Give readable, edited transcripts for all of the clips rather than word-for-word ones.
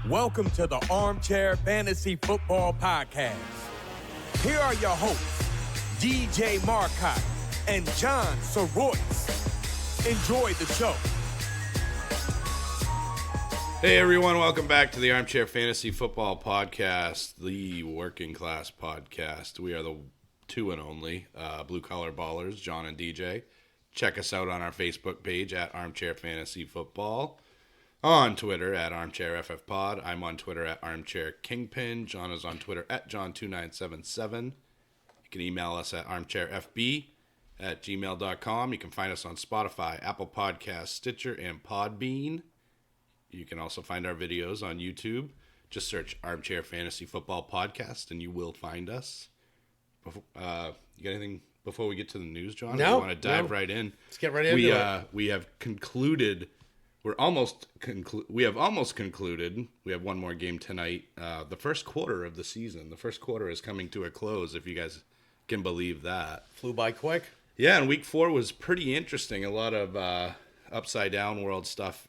Welcome to the Armchair Fantasy Football Podcast. Here are your hosts, DJ Marcotte and John Soroyce. Enjoy the show. Hey everyone, welcome back to the Armchair Fantasy Football Podcast, the working class podcast. We are the two and only blue collar ballers, John and DJ. Check us out on our Facebook page at Armchair Fantasy Football. On Twitter at ArmchairFFPod. I'm on Twitter at Armchair Kingpin. John is on Twitter at John2977. You can email us at armchairfb@gmail.com. You can find us on Spotify, Apple Podcasts, Stitcher, and Podbean. You can also find our videos on YouTube. Just search Armchair Fantasy Football Podcast and you will find us. You got anything before we get to the news, John? No. We want to dive right in. Let's get right into it. We have concluded... We have almost concluded. We have one more game tonight. The first quarter of the season. The first quarter is coming to a close, if you guys can believe that. Flew by quick. Yeah, and week 4 was pretty interesting. A lot of upside down world stuff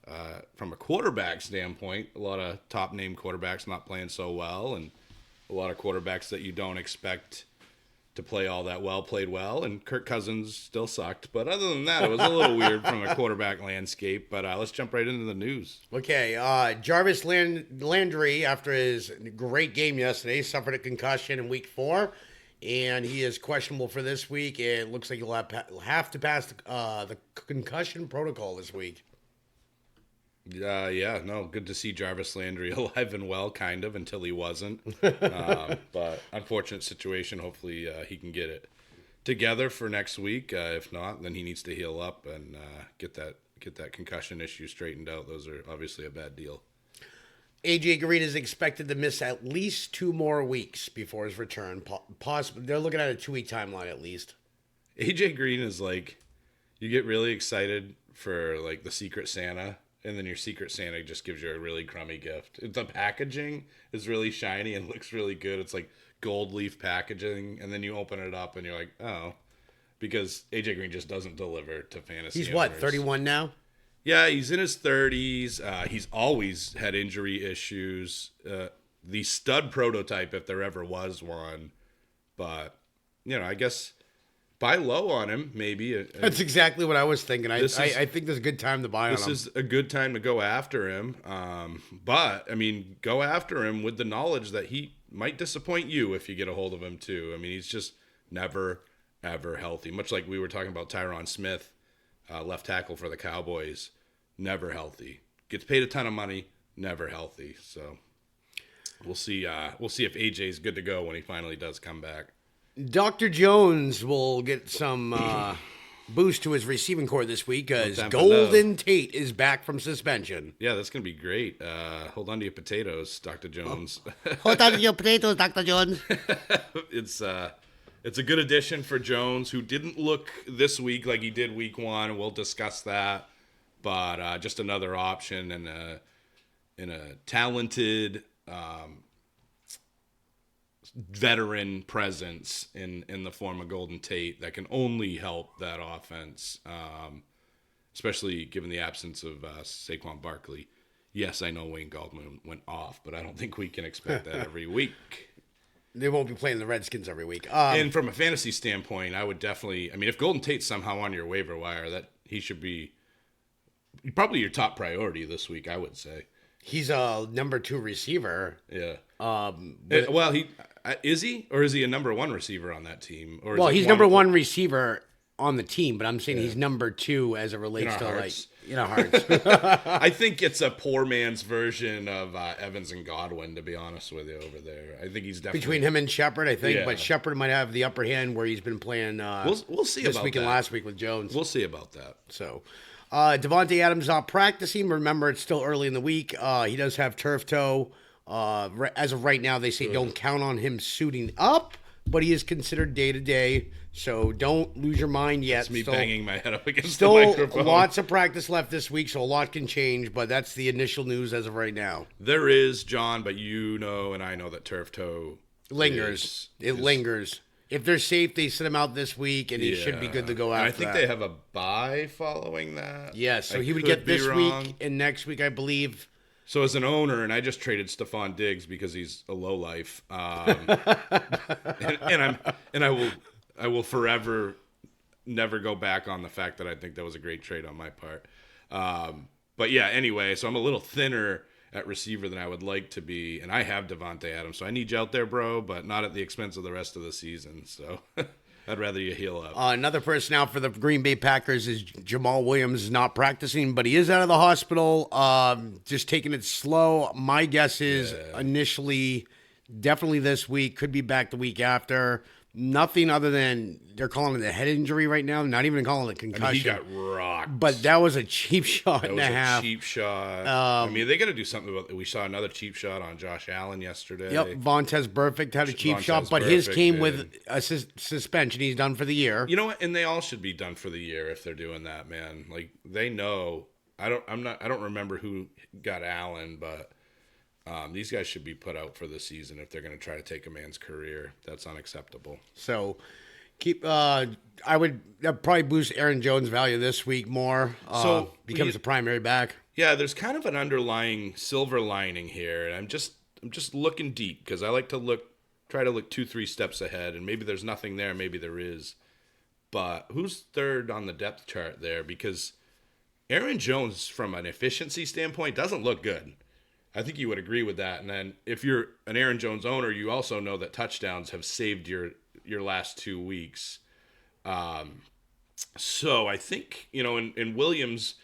from a quarterback standpoint. A lot of top name quarterbacks not playing so well, and a lot of quarterbacks that you don't expect to play all that well played well, and Kirk Cousins still sucked. But other than that, it was a little weird from a quarterback landscape. But let's jump right into the news. Okay, Jarvis Landry, after his great game yesterday, suffered a concussion in week 4, and he is questionable for this week. It looks like he'll have to pass the concussion protocol this week. Good to see Jarvis Landry alive and well, kind of, until he wasn't. But unfortunate situation. Hopefully he can get it together for next week. If not, then he needs to heal up and get that concussion issue straightened out. Those are obviously a bad deal. AJ Green is expected to miss at least 2 more weeks before his return. Possibly, they're looking at a 2-week timeline at least. AJ Green is like, you get really excited for like the Secret Santa. And then your Secret Santa just gives you a really crummy gift. The packaging is really shiny and looks really good. It's like gold leaf packaging. And then you open it up and you're like, oh. Because AJ Green just doesn't deliver to fantasy He's owners. what, 31 now? Yeah, he's in his 30s. He's always had injury issues. The stud prototype, if there ever was one. But, I guess... buy low on him, maybe. That's exactly what I was thinking. I think there's a good time to buy on him. This is a good time to go after him. But, go after him with the knowledge that he might disappoint you if you get a hold of him, too. He's just never, ever healthy. Much like we were talking about Tyron Smith, left tackle for the Cowboys. Never healthy. Gets paid a ton of money, never healthy. So, we'll see if AJ's good to go when he finally does come back. Dr. Jones will get some boost to his receiving corps this week because Golden Tate is back from suspension. Yeah, that's going to be great. Hold on to your potatoes, Dr. Jones. Hold on to your potatoes, Dr. Jones. It's a good addition for Jones, who didn't look this week like he did week 1. We'll discuss that. But just another option and a talented... veteran presence in the form of Golden Tate that can only help that offense, especially given the absence of Saquon Barkley. Yes, I know Wayne Gallman went off, but I don't think we can expect that every week. They won't be playing the Redskins every week. And from a fantasy standpoint, I would definitely... if Golden Tate's somehow on your waiver wire, that he should be probably your top priority this week, I would say. He's a number 2 receiver. Yeah. Is he? Or is he a number 1 receiver on that team? Or he's number 1 receiver on the team, but I'm saying he's number 2 as it relates to hearts. our hearts. I think it's a poor man's version of Evans and Godwin, to be honest with you, over there. I think he's definitely... between him and Shepard, I think. Yeah. But Shepard might have the upper hand where he's been playing we'll see this about week that. and last week with Jones. We'll see about that. So... Devontae Adams not practicing. Remember, it's still early in the week. He does have turf toe. As of right now, they say don't count on him suiting up, but he is considered day-to-day, so don't lose your mind yet. That's me banging my head up against the microphone. Still lots of practice left this week, so a lot can change, but that's the initial news as of right now. There is, John, but and I know that turf toe lingers. It lingers. If they're safe, they sit him out this week, and he should be good to go after I think they have a bye following that. Yeah, so he would get this week and next week, I believe. So as an owner, and I just traded Stephon Diggs because he's a lowlife, and I will forever never go back on the fact that I think that was a great trade on my part. But yeah, anyway, so I'm a little thinner at receiver than I would like to be, and I have Davante Adams, so I need you out there, bro, but not at the expense of the rest of the season. So I'd rather you heal up. Another person out for the Green Bay Packers is Jamal Williams, is not practicing, but he is out of the hospital, just taking it slow. My guess is initially definitely this week, could be back the week after. Nothing other than they're calling it a head injury right now. Not even calling it concussion. I mean, he got rocked. But that was a cheap shot That and was a half. cheap shot. I mean, they got to do something about it. We saw another cheap shot on Josh Allen yesterday. Yep, Vontez Burfict had a cheap shot, but his came with a suspension. He's done for the year. You know what? And they all should be done for the year if they're doing that, man. Like they know. I don't remember who got Allen, but these guys should be put out for the season if they're going to try to take a man's career. That's unacceptable. So keep. I would probably boost Aaron Jones' value this week more. So becomes the primary back. Yeah, there's kind of an underlying silver lining here, and I'm just looking deep because I like to try to look 2-3 steps ahead, and maybe there's nothing there, maybe there is. But who's third on the depth chart there? Because Aaron Jones, from an efficiency standpoint, doesn't look good. I think you would agree with that. And then if you're an Aaron Jones owner, you also know that touchdowns have saved your last 2 weeks. So I think, in Williams,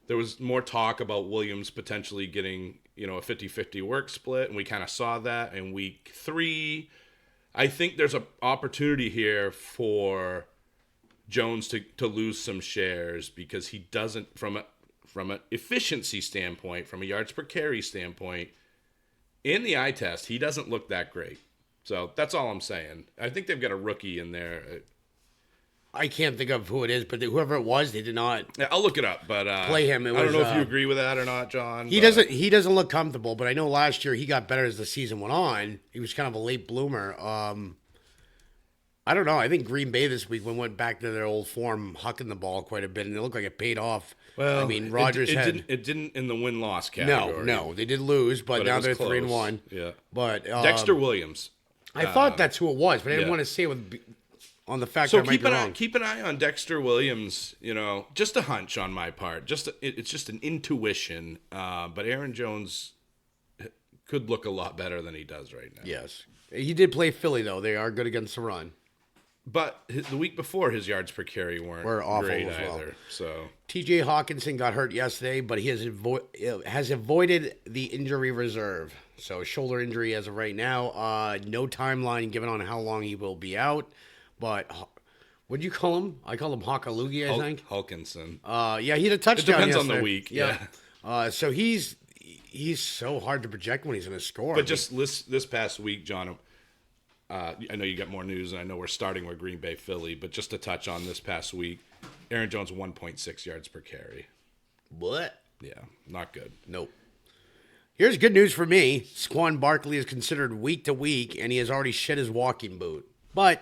there was more talk about Williams potentially getting, a 50-50 work split. And we kind of saw that in week 3. I think there's an opportunity here for Jones to lose some shares because he doesn't, from an efficiency standpoint, from a yards per carry standpoint, in the eye test, he doesn't look that great. So that's all I'm saying. I think they've got a rookie in there. I can't think of who it is, but whoever it was, they did not. Yeah, I'll look it up, but play him. I don't know if you agree with that or not, John. He doesn't look comfortable, but I know last year he got better as the season went on. He was kind of a late bloomer. I don't know. I think Green Bay this week went back to their old form, hucking the ball quite a bit, and it looked like it paid off. Well, I mean, Rodgers it didn't in the win-loss category. No, they did lose, but now they're 3-1. Yeah, but Dexter Williams. I thought that's who it was, but I didn't want to say it on the fact that I might be wrong. Keep an eye on Dexter Williams. Just a hunch on my part. It's just an intuition. But Aaron Jones could look a lot better than he does right now. Yes, he did play Philly though. They are good against the run. But the week before, his yards per carry weren't awful great as well. either. So T.J. Hawkinson got hurt yesterday, but he has avoided the injury reserve. So shoulder injury as of right now. No timeline given on how long he will be out. But what'd you call him? I call him Hawkaloogie, I think. Hulkinson. Yeah, he had a touchdown. It depends yesterday. on the week. Yeah. So he's so hard to project when he's going to score. But just this past week, John. I know you got more news, and I know we're starting with Green Bay, Philly, but just to touch on this past week, Aaron Jones 1.6 yards per carry. What? Yeah, not good. Nope. Here's good news for me. Saquon Barkley is considered week to week, and he has already shed his walking boot. But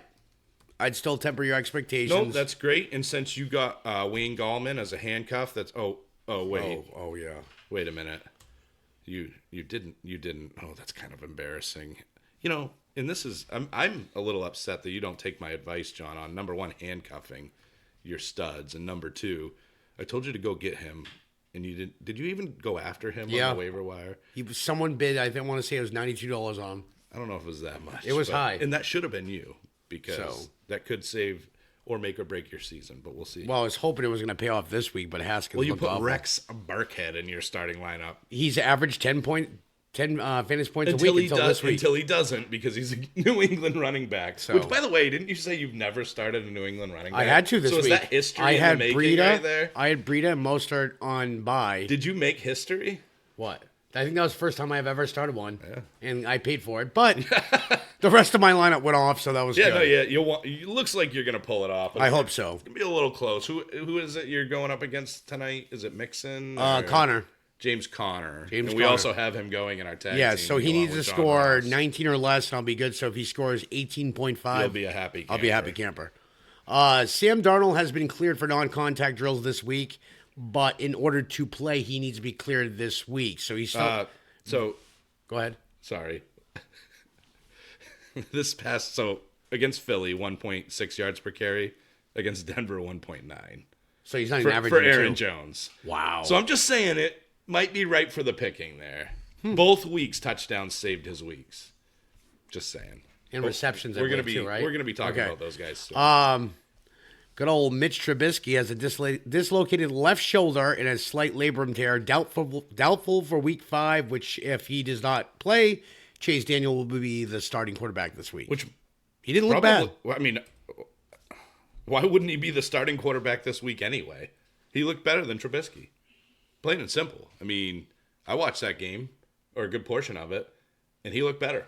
I'd still temper your expectations. Nope, that's great. And since you got Wayne Gallman as a handcuff, that's wait. Oh yeah. Wait a minute. You didn't. Oh, that's kind of embarrassing. And this is, I'm a little upset that you don't take my advice, John, on number 1, handcuffing your studs, and number 2, I told you to go get him, and you didn't. Did you even go after him on the waiver wire? Someone bid, I want to say it was $92 on him. I don't know if it was that much. It was high. And that should have been you, because that could save or make or break your season, but we'll see. Well, I was hoping it was going to pay off this week, but Haskins you put awful. Rex Burkhead in your starting lineup. He's averaged 10 fantasy points a week until this week. Until he doesn't, because he's a New England running back. So, which, by the way, didn't you say you've never started a New England running back? I had to this week. So is that history in the making right there? I had Breida and Mostert on bye. Did you make history? What? I think that was the first time I've ever started one. Yeah. And I paid for it. But the rest of my lineup went off, so that was good. It looks like you're going to pull it off. I hope so. It's going to be a little close. Who is it you're going up against tonight? Is it Mixon? Connor. James Conner. We also have him going in our tag team. Yeah, so he needs to score 19 or less, and I'll be good. So if he scores 18.5, you'll be a happy camper. I'll be a happy camper. Sam Darnold has been cleared for non-contact drills this week, but in order to play, he needs to be cleared this week. So he's still... So, Go ahead. sorry. Against Philly, 1.6 yards per carry. Against Denver, 1.9. So he's not even averaging for Aaron 2. Jones. Wow. So I'm just saying it might be right for the picking there. Both weeks, touchdowns saved his weeks. Just saying. And receptions, We're going to be too, right? We're going to be talking Okay. about those guys soon. Good old Mitch Trubisky has a dislocated left shoulder and a slight labrum tear, doubtful for Week 5. Which, if he does not play, Chase Daniel will be the starting quarterback this week. Which he didn't look bad. I mean, why wouldn't he be the starting quarterback this week anyway? He looked better than Trubisky. Plain and simple. I mean, I watched that game, or a good portion of it, and he looked better.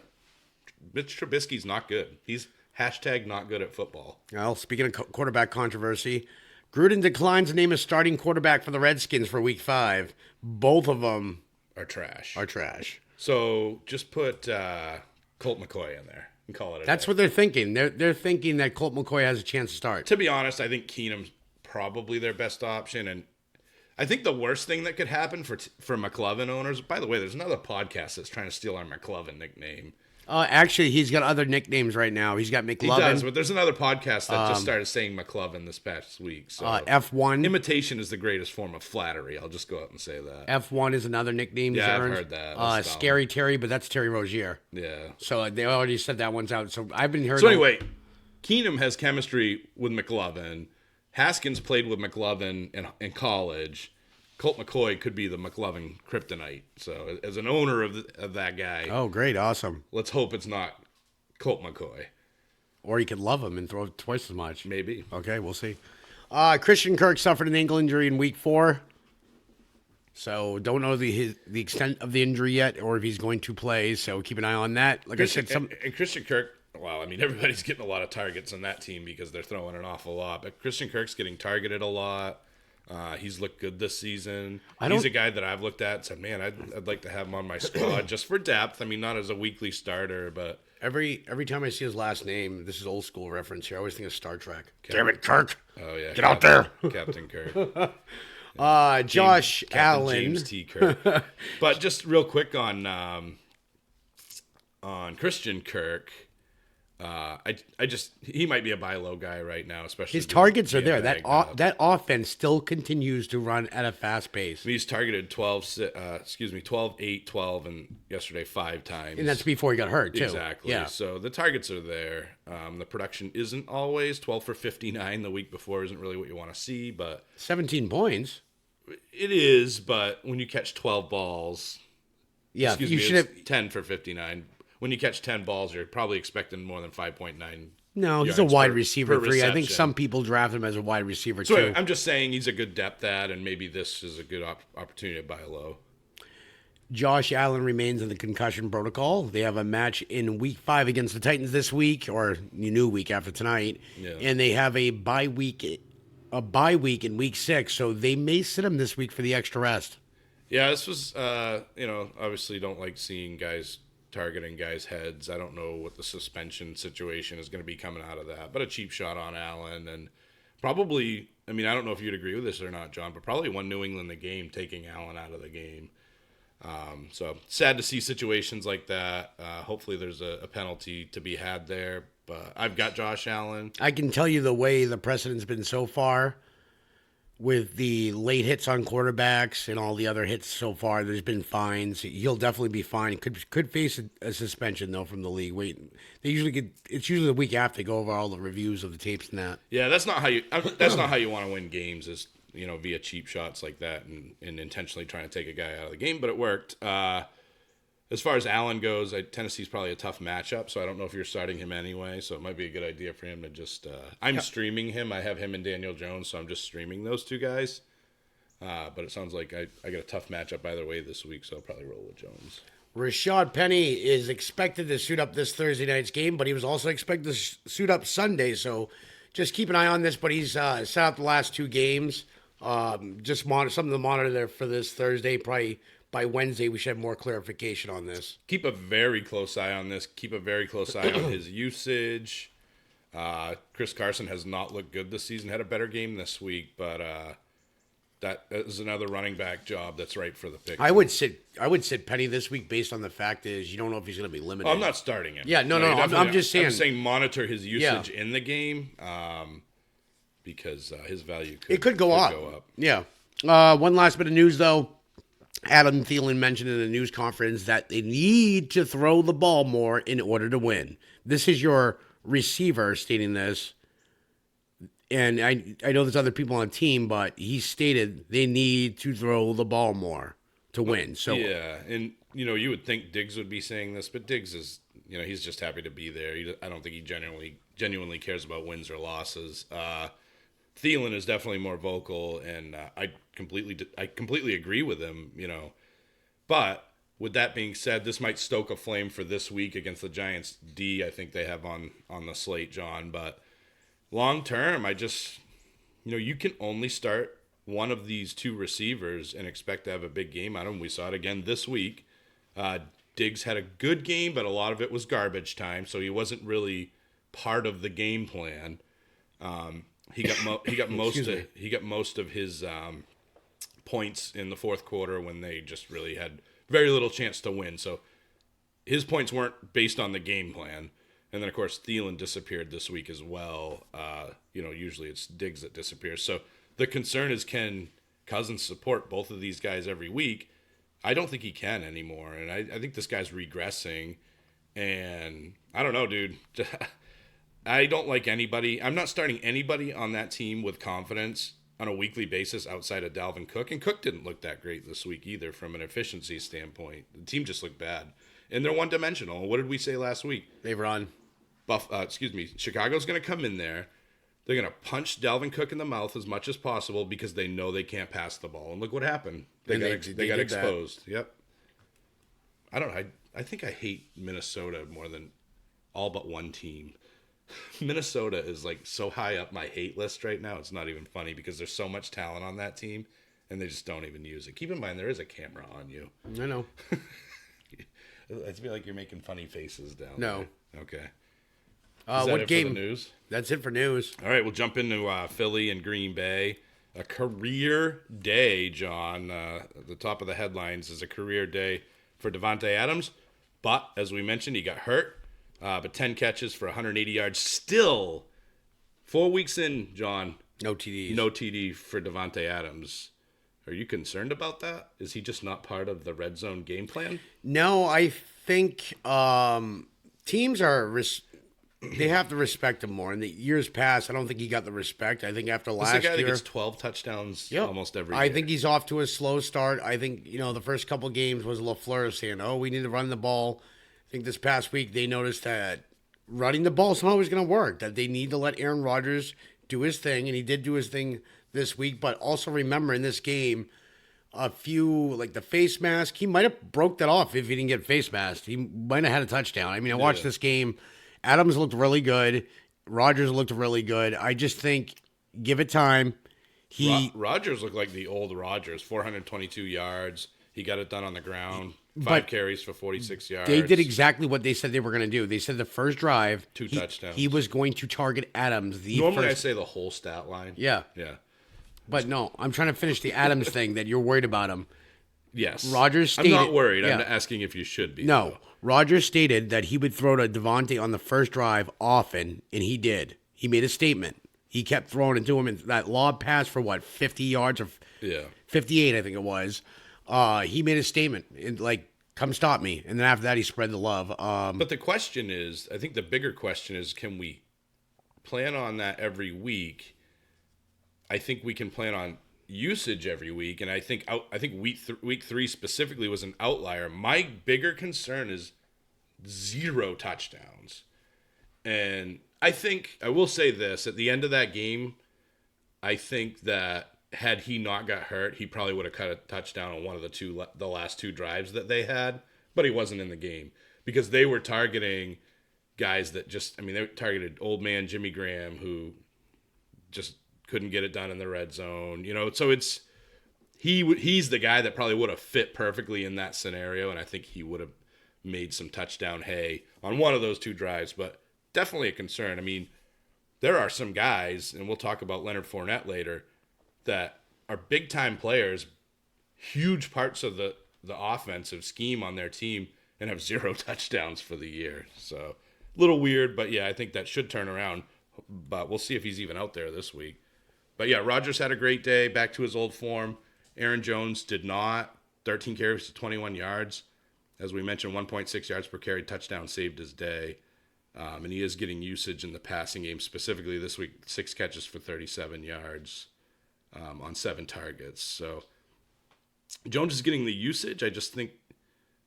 Mitch Trubisky's not good. He's #not good at football. Well, speaking of quarterback controversy, Gruden declines to name a starting quarterback for the Redskins for Week 5. Both of them Are trash. So just put Colt McCoy in there and call it a that's day. what they're thinking. They're thinking that Colt McCoy has a chance to start. To be honest, I think Keenum's probably their best option, and I think the worst thing that could happen for McLovin owners. By the way, there's another podcast that's trying to steal our McLovin nickname. Actually, he's got other nicknames right now. He's got McLovin. He does, but there's another podcast that just started saying McLovin this past week. So F1. imitation is the greatest form of flattery. I'll just go out and say that. F1 is another nickname. Yeah, he's I've earned. heard that. That's dumb. Scary Terry, but that's Terry Rozier. Yeah. So they already said that one's out. So I've been hearing. So anyway, Keenum has chemistry with McLovin. Haskins played with McLovin in college. Colt McCoy could be the McLovin kryptonite. So as an owner of that guy, Oh, great. Awesome. let's hope it's not Colt McCoy. Or you could love him and throw twice as much. Maybe. Okay, we'll see. Christian Kirk suffered an ankle injury in Week 4. So don't know the extent of the injury yet or if he's going to play. So keep an eye on that. Like I said, And Christian Kirk, well, I mean, everybody's getting a lot of targets on that team because they're throwing an awful lot. But Christian Kirk's getting targeted a lot. He's looked good this season. He's a guy that I've looked at and said, man, I'd like to have him on my squad just for depth. I mean, not as a weekly starter, but every time I see his last name, this is old school reference here. I always think of Star Trek. Damn it, Kirk. oh yeah, Get out there. Captain Kirk. Josh Captain Allen. James T. Kirk. But just real quick on Christian Kirk. He might be a buy low guy right now, especially His targets are being there. bagged up. That offense still continues to run at a fast pace. He's targeted 12, 8, 12, and yesterday 5 times. And that's before he got hurt, too. Exactly. Yeah. So the targets are there. The production isn't always 12 for 59 the week before isn't really what you want to see, but 17 points. it is. But when you catch 12 balls, Yeah, excuse you me, should it's have. 10 for 59. When you catch 10 balls, you're probably expecting more than 5.9. No, he's a yards wide per receiver 3. I think reception. some people draft him as a wide receiver So too. I'm just saying he's a good depth ad, and maybe this is a good opportunity to buy low. Josh Allen remains in the concussion protocol. They have a match in Week 5 against the Titans this week, or new week after tonight, Yeah. and they have a bye week in Week 6. So they may sit him this week for the extra rest. Yeah, this was, obviously don't like seeing guys targeting guys' heads. I don't know what the suspension situation is going to be coming out of that, but a cheap shot on Allen, and probably, I mean, I don't know if you'd agree with this or not, John, but probably won New England the game taking Allen out of the game. So sad to see situations like that. Hopefully there's a penalty to be had there, but I've got Josh Allen. I can tell you the way the precedent's been so far with the late hits on quarterbacks and all the other hits so far. There's been fines. He'll definitely be fined. Could face a suspension though from the league. They usually get. It's usually the week after they go over all the reviews of the tapes and that. Yeah, that's not how you want to win games, is via cheap shots like that and intentionally trying to take a guy out of the game, but it worked. As far as Allen goes, Tennessee's probably a tough matchup, so I don't know if you're starting him anyway, so it might be a good idea for him to just I'm streaming him. I have him and Daniel Jones, so I'm just streaming those two guys. But it sounds like I got a tough matchup either way this week, so I'll probably roll with Jones. Rashad Penny is expected to suit up this Thursday night's game, but he was also expected to suit up Sunday, so just keep an eye on this. But he's set out the last 2 games. Just something to monitor there for this Thursday. Probably by Wednesday, we should have more clarification on this. Keep a very close eye on this. Keep a very close eye on his usage. Chris Carson has not looked good this season. Had a better game this week, but that is another running back job that's right for the pick. I would sit Penny this week based on the fact is you don't know if he's going to be limited. Oh, I'm not starting him. Yeah, no. I'm just saying. I'm saying monitor his usage in the game because his value could go up. Yeah. One last bit of news though. Adam Thielen mentioned in a news conference that they need to throw the ball more in order to win. This is your receiver stating this. And I know there's other people on the team, but he stated they need to throw the ball more to win. So yeah, and you would think Diggs would be saying this, but Diggs is he's just happy to be there. I don't think he genuinely cares about wins or losses. Thielen is definitely more vocal, and I completely agree with him. But with that being said, this might stoke a flame for this week against the Giants D. I think they have on the slate, John, but. Long term, I just, you can only start one of these two receivers and expect to have a big game out of them. We saw it again this week. Diggs had a good game, but a lot of it was garbage time, so he wasn't really part of the game plan. He got most of his points in the fourth quarter when they just really had very little chance to win. So his points weren't based on the game plan. And then, of course, Thielen disappeared this week as well. Usually it's Diggs that disappears. So the concern is, can Cousins support both of these guys every week? I don't think he can anymore. And I think this guy's regressing. And I don't know, dude. I don't like anybody. I'm not starting anybody on that team with confidence on a weekly basis outside of Dalvin Cook. And Cook didn't look that great this week either from an efficiency standpoint. The team just looked bad. And they're one-dimensional. What did we say last week? They run. Chicago's going to come in there. They're going to punch Dalvin Cook in the mouth as much as possible because they know they can't pass the ball. And look what happened. They got exposed. That. Yep. I don't know. I think I hate Minnesota more than all but one team. Minnesota is like so high up my hate list right now. It's not even funny because there's so much talent on that team and they just don't even use it. Keep in mind, there is a camera on you. I know. I feel like you're making funny faces down there. No. Okay. What game? For the news? That's it for news. All right, we'll jump into Philly and Green Bay. A career day, John. The top of the headlines is a career day for Davante Adams. But, as we mentioned, he got hurt. But 10 catches for 180 yards. Still, 4 weeks in, John. No TDs. No TD for Davante Adams. Are you concerned about that? Is he just not part of the red zone game plan? No, I think teams are they have to respect him more. In the years past, I don't think he got the respect. I think after last year, the guy that gets 12 touchdowns almost every year. I think he's off to a slow start. I think the first couple of games was LaFleur saying, "Oh, we need to run the ball." I think this past week they noticed that running the ball somehow was going to work. That they need to let Aaron Rodgers do his thing, and he did do his thing this week. But also remember in this game, a few like the face mask, he might have broke that off if he didn't get face masked. He might have had a touchdown. I mean, I watched this game. Adams looked really good. Rodgers looked really good. I just think give it time. Rodgers looked like the old Rodgers, 422 yards. He got it done on the ground. 5 carries for 46 yards. They did exactly what they said they were going to do. They said the first drive, 2 touchdowns. He was going to target Adams. Normally I say the whole stat line. Yeah. Yeah. But no, I'm trying to finish the Adams thing that you're worried about him. Yes. Rodgers stated, I'm not worried. Yeah. I'm asking if you should be. No. Rodgers stated that he would throw to Davante on the first drive often, and he did. He made a statement. He kept throwing it to him, and that lob pass for 50 yards or 58, I think it was. He made a statement, come stop me. And then after that, he spread the love. But the question is, I think the bigger question is, can we plan on that every week? I think we can plan on usage every week, and I think week 3 specifically was an outlier. My bigger concern is 0 touchdowns. And I think, I will say this, at the end of that game, I think that had he not got hurt, he probably would have cut a touchdown on one of the last 2 drives that they had, but he wasn't in the game because they were targeting guys that they targeted old man Jimmy Graham, who just couldn't get it done in the red zone, so he's the guy that probably would have fit perfectly in that scenario. And I think he would have made some touchdown hay on one of those 2 drives, but definitely a concern. I mean, there are some guys, and we'll talk about Leonard Fournette later, that are big time players, huge parts of the offensive scheme on their team, and have 0 touchdowns for the year. So a little weird, but yeah, I think that should turn around. But we'll see if he's even out there this week. But yeah, Rodgers had a great day, back to his old form. Aaron Jones did not. 13 carries to 21 yards. As we mentioned, 1.6 yards per carry, touchdown saved his day. And he is getting usage in the passing game, specifically this week, 6 catches for 37 yards on 7 targets. So Jones is getting the usage. I just think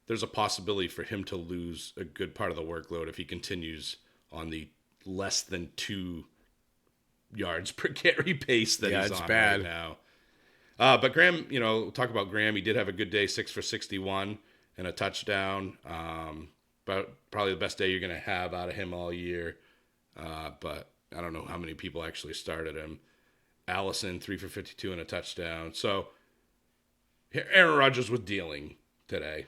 there's a possibility for him to lose a good part of the workload if he continues on the less than 2 yards per carry pace that he's on right now. But Graham, talk about Graham. He did have a good day, 6 for 61 and a touchdown. But probably the best day you're going to have out of him all year. But I don't know how many people actually started him. Allison, 3 for 52 and a touchdown. So Aaron Rodgers was dealing today.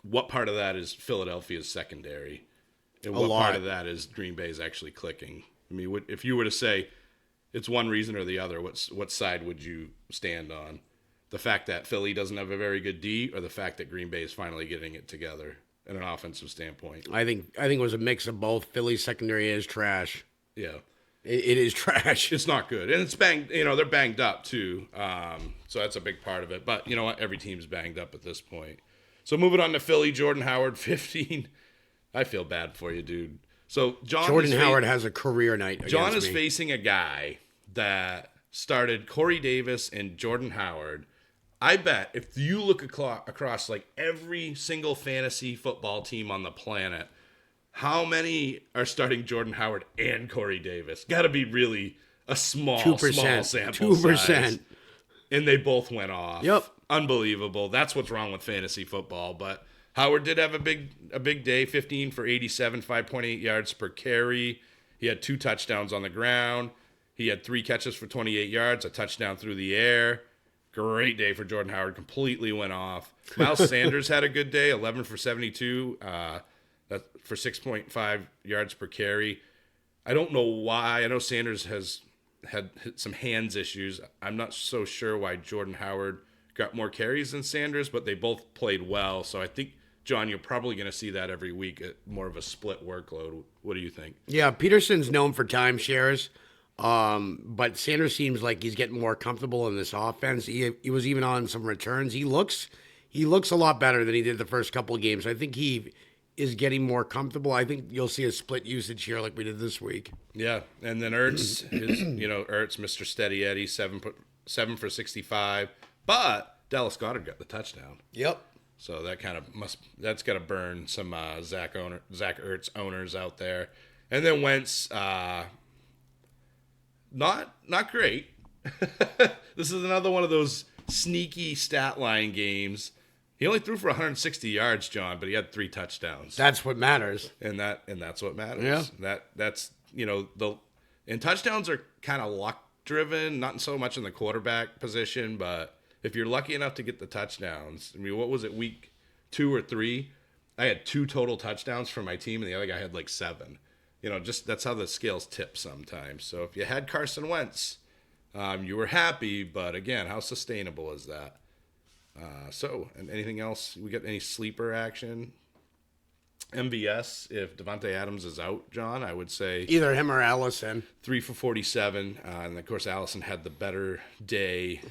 What part of that is Philadelphia's secondary? And what part of that is Green Bay's actually clicking? I mean, if you were to say it's one reason or the other, what side would you stand on? The fact that Philly doesn't have a very good D, or the fact that Green Bay is finally getting it together in an offensive standpoint? I think it was a mix of both. Philly's secondary is trash. Yeah. It is trash. It's not good. And it's banged, they're banged up too. So that's a big part of it. But you know what? Every team's banged up at this point. So moving on to Philly, Jordan Howard, 15. I feel bad for you, dude. So Jordan Howard has a career night. John is facing a guy that started Corey Davis and Jordan Howard. I bet if you look across like every single fantasy football team on the planet, how many are starting Jordan Howard and Corey Davis? Got to be really a small sample 2%. size. And they both went off. Yep. Unbelievable. That's what's wrong with fantasy football. But Howard did have a big day, 15 for 87, 5.8 yards per carry. He had 2 touchdowns on the ground. He had 3 catches for 28 yards, a touchdown through the air. Great day for Jordan Howard. Completely went off. Miles Sanders had a good day, 11 for 72, for 6.5 yards per carry. I don't know why. I know Sanders has had some hands issues. I'm not so sure why Jordan Howard got more carries than Sanders, but they both played well. So I think, John, you're probably going to see that every week, more of a split workload. What do you think? Yeah, Peterson's known for timeshares. But Sanders seems like he's getting more comfortable in this offense. He was even on some returns. He looks a lot better than he did the first couple of games. I think he is getting more comfortable. I think you'll see a split usage here like we did this week. Yeah, and then Ertz is, Ertz, Mr. Steady Eddie, 7 for 65. But Dallas Goedert got the touchdown. Yep. So that that's got to burn some Zach Ertz owners out there. And then Wentz, not great. This is another one of those sneaky stat line games. He only threw for 160 yards, John, but he had 3 touchdowns. That's what matters. And that's what matters. Yeah. That's and touchdowns are kind of luck driven, not so much in the quarterback position, but if you're lucky enough to get the touchdowns. I mean, what was it, week 2 or 3? I had 2 total touchdowns for my team, and the other guy had like 7. Just that's how the scales tip sometimes. So if you had Carson Wentz, you were happy, but again, how sustainable is that? And anything else? We got any sleeper action? MVS, if Devontae Adams is out, John, I would say either him or Allison. 3 for 47, and of course Allison had the better day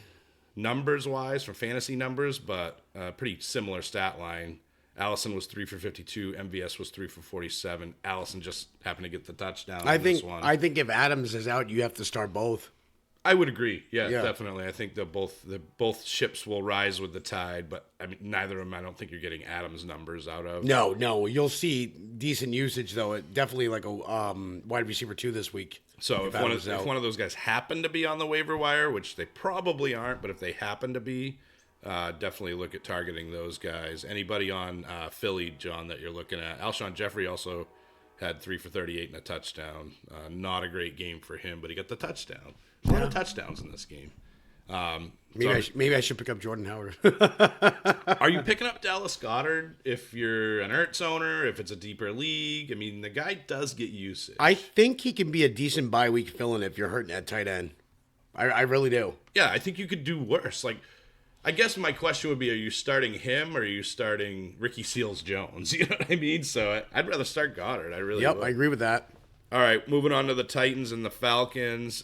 numbers-wise for fantasy numbers, but pretty similar stat line. Allison was 3 for 52. MVS was 3 for 47. Allison just happened to get the touchdown. This one. I think if Adams is out, you have to start both. I would agree. Yeah, definitely. I think both ships will rise with the tide, but I mean neither of them. I don't think you're getting Adams numbers out of. No, you'll see decent usage though. It definitely like a wide receiver 2 this week. So if one of those guys happen to be on the waiver wire, which they probably aren't, but if they happen to be, definitely look at targeting those guys. Anybody on Philly, John, that you're looking at? Alshon Jeffrey also had 3 for 38 and a touchdown. Not a great game for him, but he got the touchdown. A lot of touchdowns in this game. Maybe I should pick up Jordan Howard. Are you picking up Dallas Goedert if you're an Ertz owner, if it's a deeper league? I mean, the guy does get usage. I think he can be a decent bye week fill-in if you're hurting at tight end. I really do. Yeah, I think you could do worse. Like, I guess my question would be, are you starting him or are you starting Ricky Seals-Jones? You know what I mean? So I'd rather start Goddard. I really would. I agree with that. All right, moving on to the Titans and the Falcons.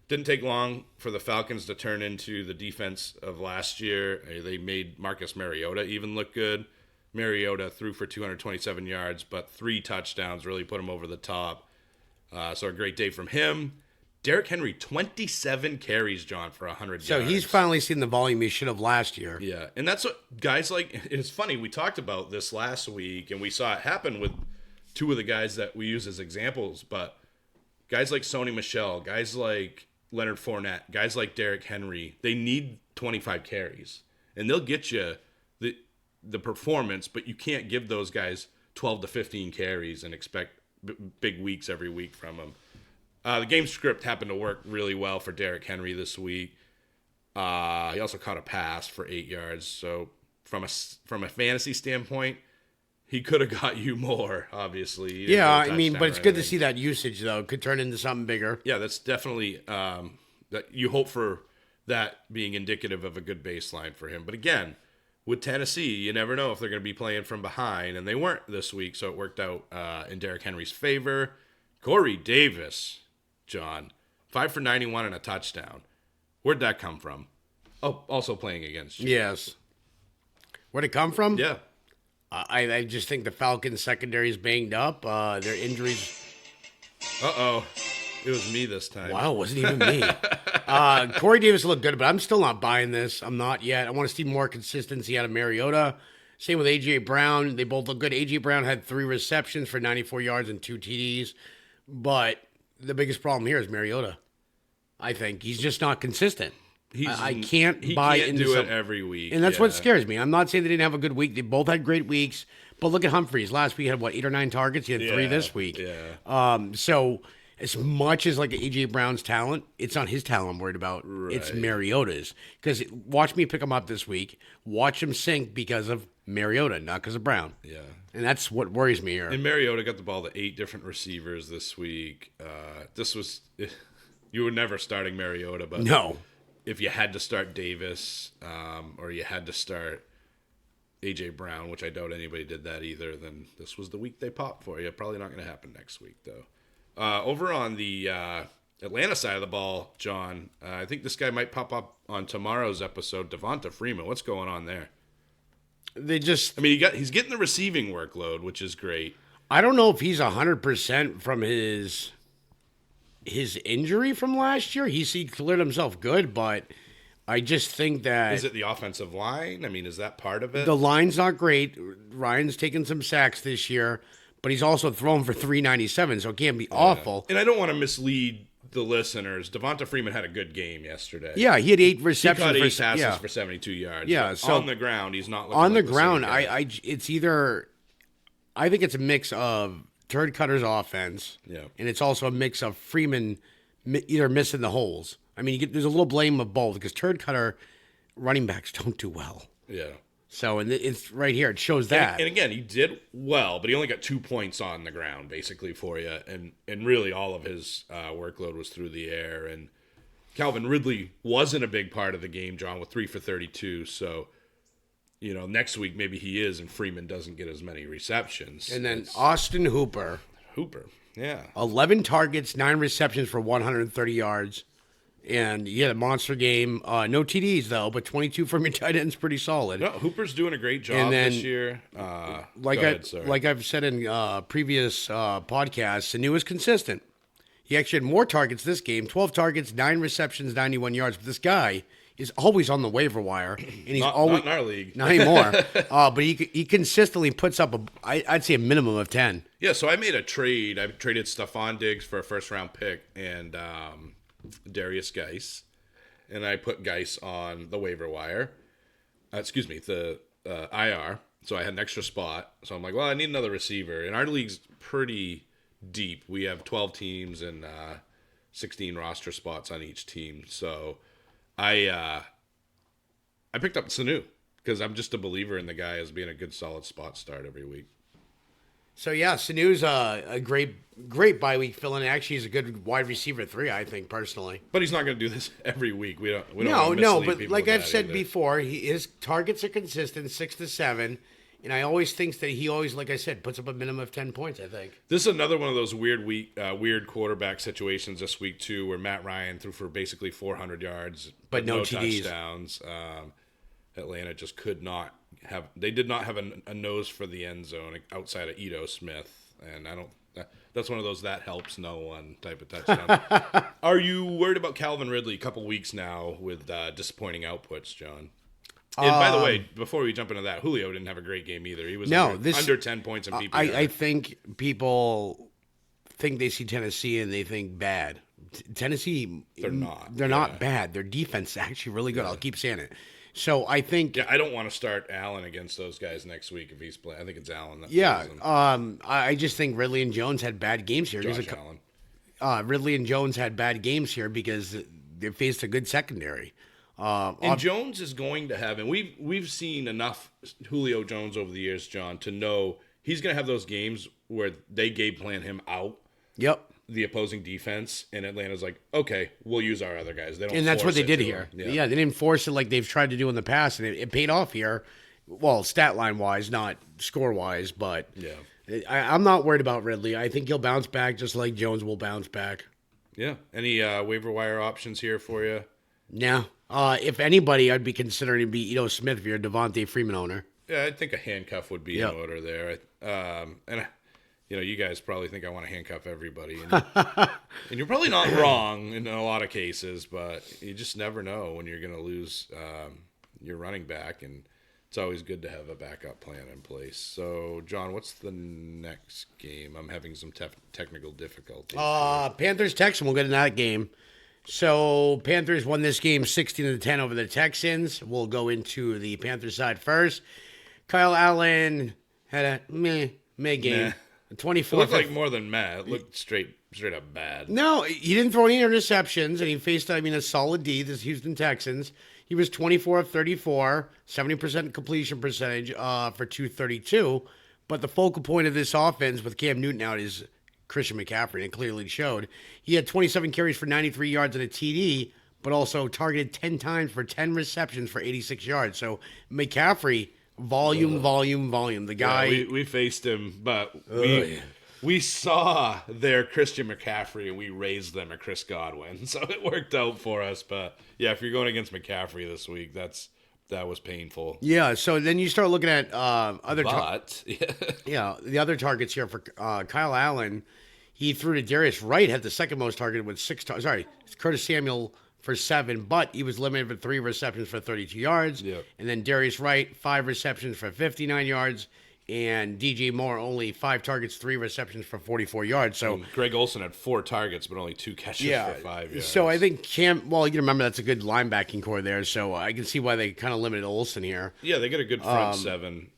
Didn't take long for the Falcons to turn into the defense of last year. They made Marcus Mariota even look good. Mariota threw for 227 yards, but 3 touchdowns really put him over the top. So a great day from him. Derrick Henry, 27 carries, John, for 100 yards. So he's finally seen the volume he should have last year. Yeah, and that's what guys like. It's funny, we talked about this last week, and we saw it happen with 2 of the guys that we use as examples, but guys like Sony Michel, guys like Leonard Fournette, guys like Derrick Henry, they need 25 carries, and they'll get you the performance, but you can't give those guys 12 to 15 carries and expect big weeks every week from them. The game script happened to work really well for Derrick Henry this week. He also caught a pass for 8 yards. So from a fantasy standpoint, he could have got you more, obviously. Yeah, I mean, but it's good to see that usage, though. Could turn into something bigger. Yeah, that's definitely that you hope for that being indicative of a good baseline for him. But again, with Tennessee, you never know if they're going to be playing from behind, and they weren't this week, so it worked out in Derrick Henry's favor. Corey Davis, John, 5 for 91 and a touchdown. Where'd that come from? Oh, also playing against you. Yes. Where'd it come from? Yeah. I just think the Falcons secondary is banged up. Their injuries. Uh-oh. It was me this time. Wow, it wasn't even me. Corey Davis looked good, but I'm still not buying this. I'm not yet. I want to see more consistency out of Mariota. Same with A.J. Brown. They both look good. A.J. Brown had 3 receptions for 94 yards and 2 TDs. But the biggest problem here is Mariota. I think he's just not consistent. I can't buy into do it every week. And that's what scares me. I'm not saying they didn't have a good week. They both had great weeks. But look at Humphreys. Last week he had, 8 or 9 targets? He had 3 this week. Yeah. So as much as like A.J. Brown's talent, it's not his talent I'm worried about. Right. It's Mariota's. Because watch me pick him up this week. Watch him sink because of Mariota, not because of Brown. Yeah. And that's what worries me here. And Mariota got the ball to 8 different receivers this week. This was... You were never starting Mariota, but... No. If you had to start Davis or you had to start A.J. Brown, which I doubt anybody did that either, then this was the week they popped for you. Probably not going to happen next week, though. Over on the Atlanta side of the ball, John, I think this guy might pop up on tomorrow's episode, Devonta Freeman. What's going on there? I mean, he's getting the receiving workload, which is great. I don't know if he's 100% from his injury from last year. He cleared himself good, but I just think that... Is it the offensive line? I mean, is that part of it? The line's not great. Ryan's taken some sacks this year, but he's also thrown for 397, so it can't be awful. And I don't want to mislead the listeners. Devonta Freeman had a good game yesterday. Yeah, he had 8 receptions. He caught 8 passes for 72 yards. Yeah, so on the ground, he's not looking on like the ground. It's either... I think it's a mix of Turd Cutter's offense, and it's also a mix of Freeman either missing the holes. I mean, there's a little blame of both because Turd Cutter running backs don't do well. Yeah. So, and it's right here. It shows that. And again, he did well, but he only got 2 points on the ground, basically, for you. And really all of his workload was through the air. And Calvin Ridley wasn't a big part of the game, John, with 3 for 32. So... next week maybe he is, and Freeman doesn't get as many receptions. And then Austin Hooper, yeah, 11 targets, 9 receptions for 130 yards, and he had a monster game. No TDs though, but 22 from your tight end's pretty solid. No, Hooper's doing a great job this year. Like I've said in previous podcasts, Sanu is consistent. He actually had more targets this game: 12 targets, 9 receptions, 91 yards. But this guy is always on the waiver wire, and he's not always in our league, not anymore. But he consistently puts up I'd say a minimum of 10. Yeah, so I made a trade. I traded Stephon Diggs for a first-round pick and Darius Geis, and I put Geis on the waiver wire. The IR. So I had an extra spot. So I'm like, well, I need another receiver, and our league's pretty deep. We have 12 teams and 16 roster spots on each team. So I picked up Sanu because I'm just a believer in the guy as being a good solid spot start every week. So yeah, Sanu's a great bye week fill-in. Actually, he's a good wide receiver 3, I think personally. But he's not going to do this every week. We don't. No. But like I've said before, his targets are consistent, 6 to 7, and I always think that he always, like I said, puts up a minimum of 10 points. I think this is another one of those weird quarterback situations this week too, where Matt Ryan threw for basically 400 yards, but no TDs. touchdowns. Atlanta just could not have. They did not have a nose for the end zone outside of Ito Smith, and I don't. That's one of those that helps no one type of touchdown. Are you worried about Calvin Ridley? A couple weeks now with disappointing outputs, John. And by the way, before we jump into that, Julio didn't have a great game either. He was under 10 points in PPR. I think people think they see Tennessee and they think bad. Tennessee, they're not. They're not bad. Their defense is actually really good. I'll keep saying it. So I think... Yeah, I don't want to start Allen against those guys next week if he's playing. I think it's Allen. I just think Ridley and Jones had bad games here. Josh Allen. Ridley and Jones had bad games here because they faced a good secondary. And Jones is going to have... And we've seen enough Julio Jones over the years, John, to know he's going to have those games where they game plan him out. Yep. The opposing defense, and Atlanta's like, okay, we'll use our other guys. They don't, and that's what they did here. Yeah, they didn't force it like they've tried to do in the past, and it paid off here. Well, stat line wise, not score wise, but yeah, I'm not worried about Ridley. I think he'll bounce back just like Jones will bounce back. Yeah. Any waiver wire options here for you? No. If anybody, I'd be considering to be Ito Smith if you're a Devontae Freeman owner. Yeah, I think a handcuff would be in order there. You guys probably think I want to handcuff everybody. And you're probably not wrong in a lot of cases, but you just never know when you're going to lose your running back, and it's always good to have a backup plan in place. So, John, what's the next game? I'm having some technical difficulties. Panthers-Texans, we'll get into that game. So, Panthers won this game 16-10 over the Texans. We'll go into the Panthers side first. Kyle Allen had a meh game. Nah. 24. It looked like more than Matt. It looked straight up bad. No, he didn't throw any interceptions, and he faced, a solid D, this Houston Texans. He was 24 of 34, 70% completion percentage for 232. But the focal point of this offense with Cam Newton out is Christian McCaffrey, and it clearly showed. He had 27 carries for 93 yards and a TD, but also targeted 10 times for 10 receptions for 86 yards. So McCaffrey... Volume. The guy... Yeah, we faced him, but we saw their Christian McCaffrey, and we raised them a Chris Godwin. So it worked out for us. But, yeah, if you're going against McCaffrey this week, that was painful. Yeah, so then you start looking at other... the other targets here for Kyle Allen. He threw to Darius Wright, had the second most targeted with 6 targets. Sorry, Curtis Samuel... for 7, but he was limited for 3 receptions for 32 yards. Yep. And then Darius Wright, 5 receptions for 59 yards. And DJ Moore, only 5 targets, 3 receptions for 44 yards. So Greg Olsen had 4 targets, but only 2 catches for 5 yards. So I think you remember that's a good linebacking core there. So I can see why they kind of limited Olsen here. Yeah, they get a good front 7.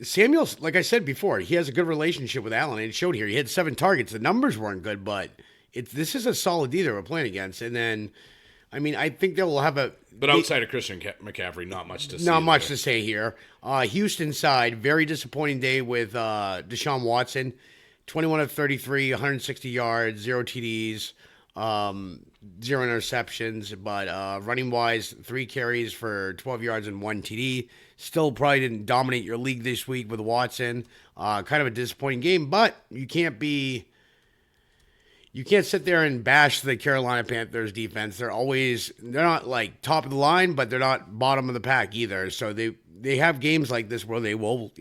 Samuels, like I said before, he has a good relationship with Allen. And it showed here. He had 7 targets. The numbers weren't good, but this is a solid D that we're playing against. And then... I think they will have a... But outside of Christian McCaffrey, not much to say. Not much to say here. Houston side, very disappointing day with Deshaun Watson. 21 of 33, 160 yards, 0 TDs, 0 interceptions. But running-wise, 3 carries for 12 yards and 1 TD. Still probably didn't dominate your league this week with Watson. Kind of a disappointing game, but you can't sit there and bash the Carolina Panthers defense. They're not like top of the line, but they're not bottom of the pack either. So they have games like this where they will,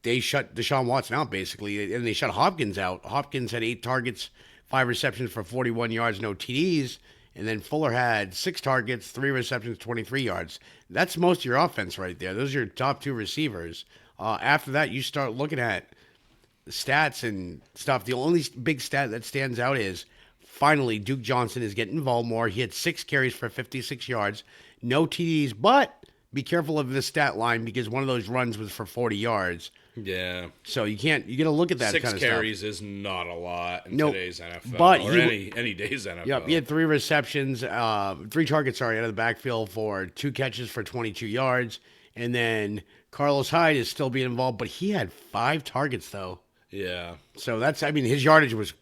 they shut Deshaun Watson out basically, and they shut Hopkins out. Hopkins had 8 targets, 5 receptions for 41 yards, no TDs. And then Fuller had 6 targets, 3 receptions, 23 yards. That's most of your offense right there. Those are your top 2 receivers. After that, you start looking at stats and stuff. The only big stat that stands out is finally Duke Johnson is getting involved more. He had 6 carries for 56 yards, no TDs, but be careful of the stat line because one of those runs was for 40 yards. Yeah. So you got to look at that kind of stuff. 6 carries is not a lot in today's NFL, but any day's NFL. Yep, he had 3 receptions, 3 targets, out of the backfield for 2 catches for 22 yards. And then Carlos Hyde is still being involved, but he had 5 targets, though. Yeah. So his yardage was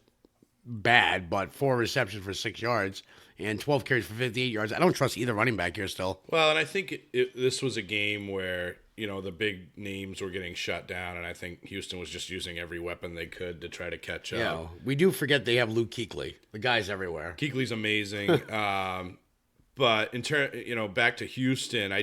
bad, but 4 receptions for 6 yards and 12 carries for 58 yards. I don't trust either running back here still. Well, and I think this was a game where, the big names were getting shut down, and I think Houston was just using every weapon they could to try to catch up. Yeah, we do forget they have Luke Kuechly. The guy's everywhere. Kuechly's amazing. But in turn, back to Houston, I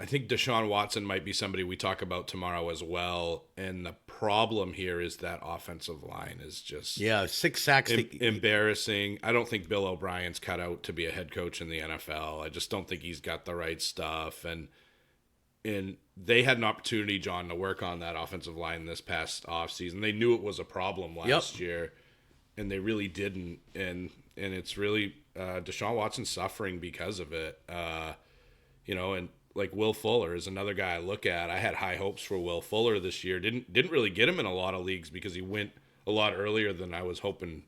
think Deshaun Watson might be somebody we talk about tomorrow as well. And the problem here is that offensive line is just 6 sacks. Embarrassing. I don't think Bill O'Brien's cut out to be a head coach in the NFL. I just don't think he's got the right stuff. And they had an opportunity, John, to work on that offensive line this past offseason. They knew it was a problem last year, and they really didn't. And it's really Deshaun Watson suffering because of it. And like Will Fuller is another guy I look at. I had high hopes for Will Fuller this year. Didn't really get him in a lot of leagues because he went a lot earlier than I was hoping,